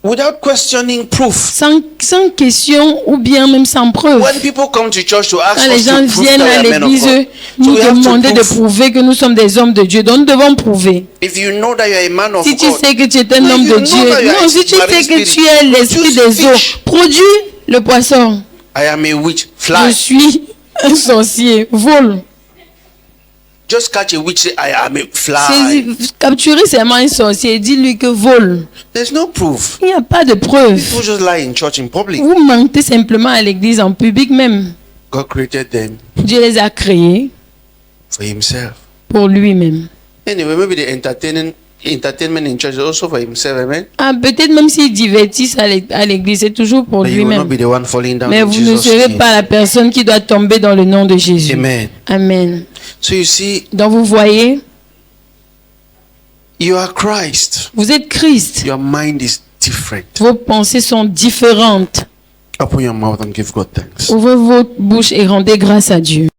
without questioning proof? Sans question ou bien même sans preuve. When people come to church to ask Quand les us gens to prove viennent that à we are men of l'église, God, nous we have to demander de prove. prouver que nous sommes des hommes de Dieu. Donc nous devons prouver. If you know that you are a man of Si tu God, sais que tu es un No, homme you de know Dieu, that you are non, a si tu marine sais que tu spirit, es l'esprit produce des eaux, fish. produis le poisson. I am a witch. Je Fly. suis un sorcier, vole. Just catch a witch. Say I am a fly. Capturer seulement un sorcier, dis-lui que vole. There's no proof. Il n'y a pas de preuve. People just lie in church in public. Vous mentez simplement à l'église en public même. God created them Dieu les a créés for Himself. pour lui-même. Anyway, maybe the entertainment in church is also for Himself. Amen. Ah, peut-être même s'ils divertissent à l'église, c'est toujours pour But you will not lui-même. be the one falling down Mais in vous ne Jesus' serez name. pas la personne qui doit tomber dans le nom de Jésus. Amen. Amen. So you see, Donc vous voyez, you are Christ. vous êtes Christ. Your mind is different. Vos pensées sont différentes. Open your mouth and give God thanks. Ouvrez votre bouche et rendez grâce à Dieu.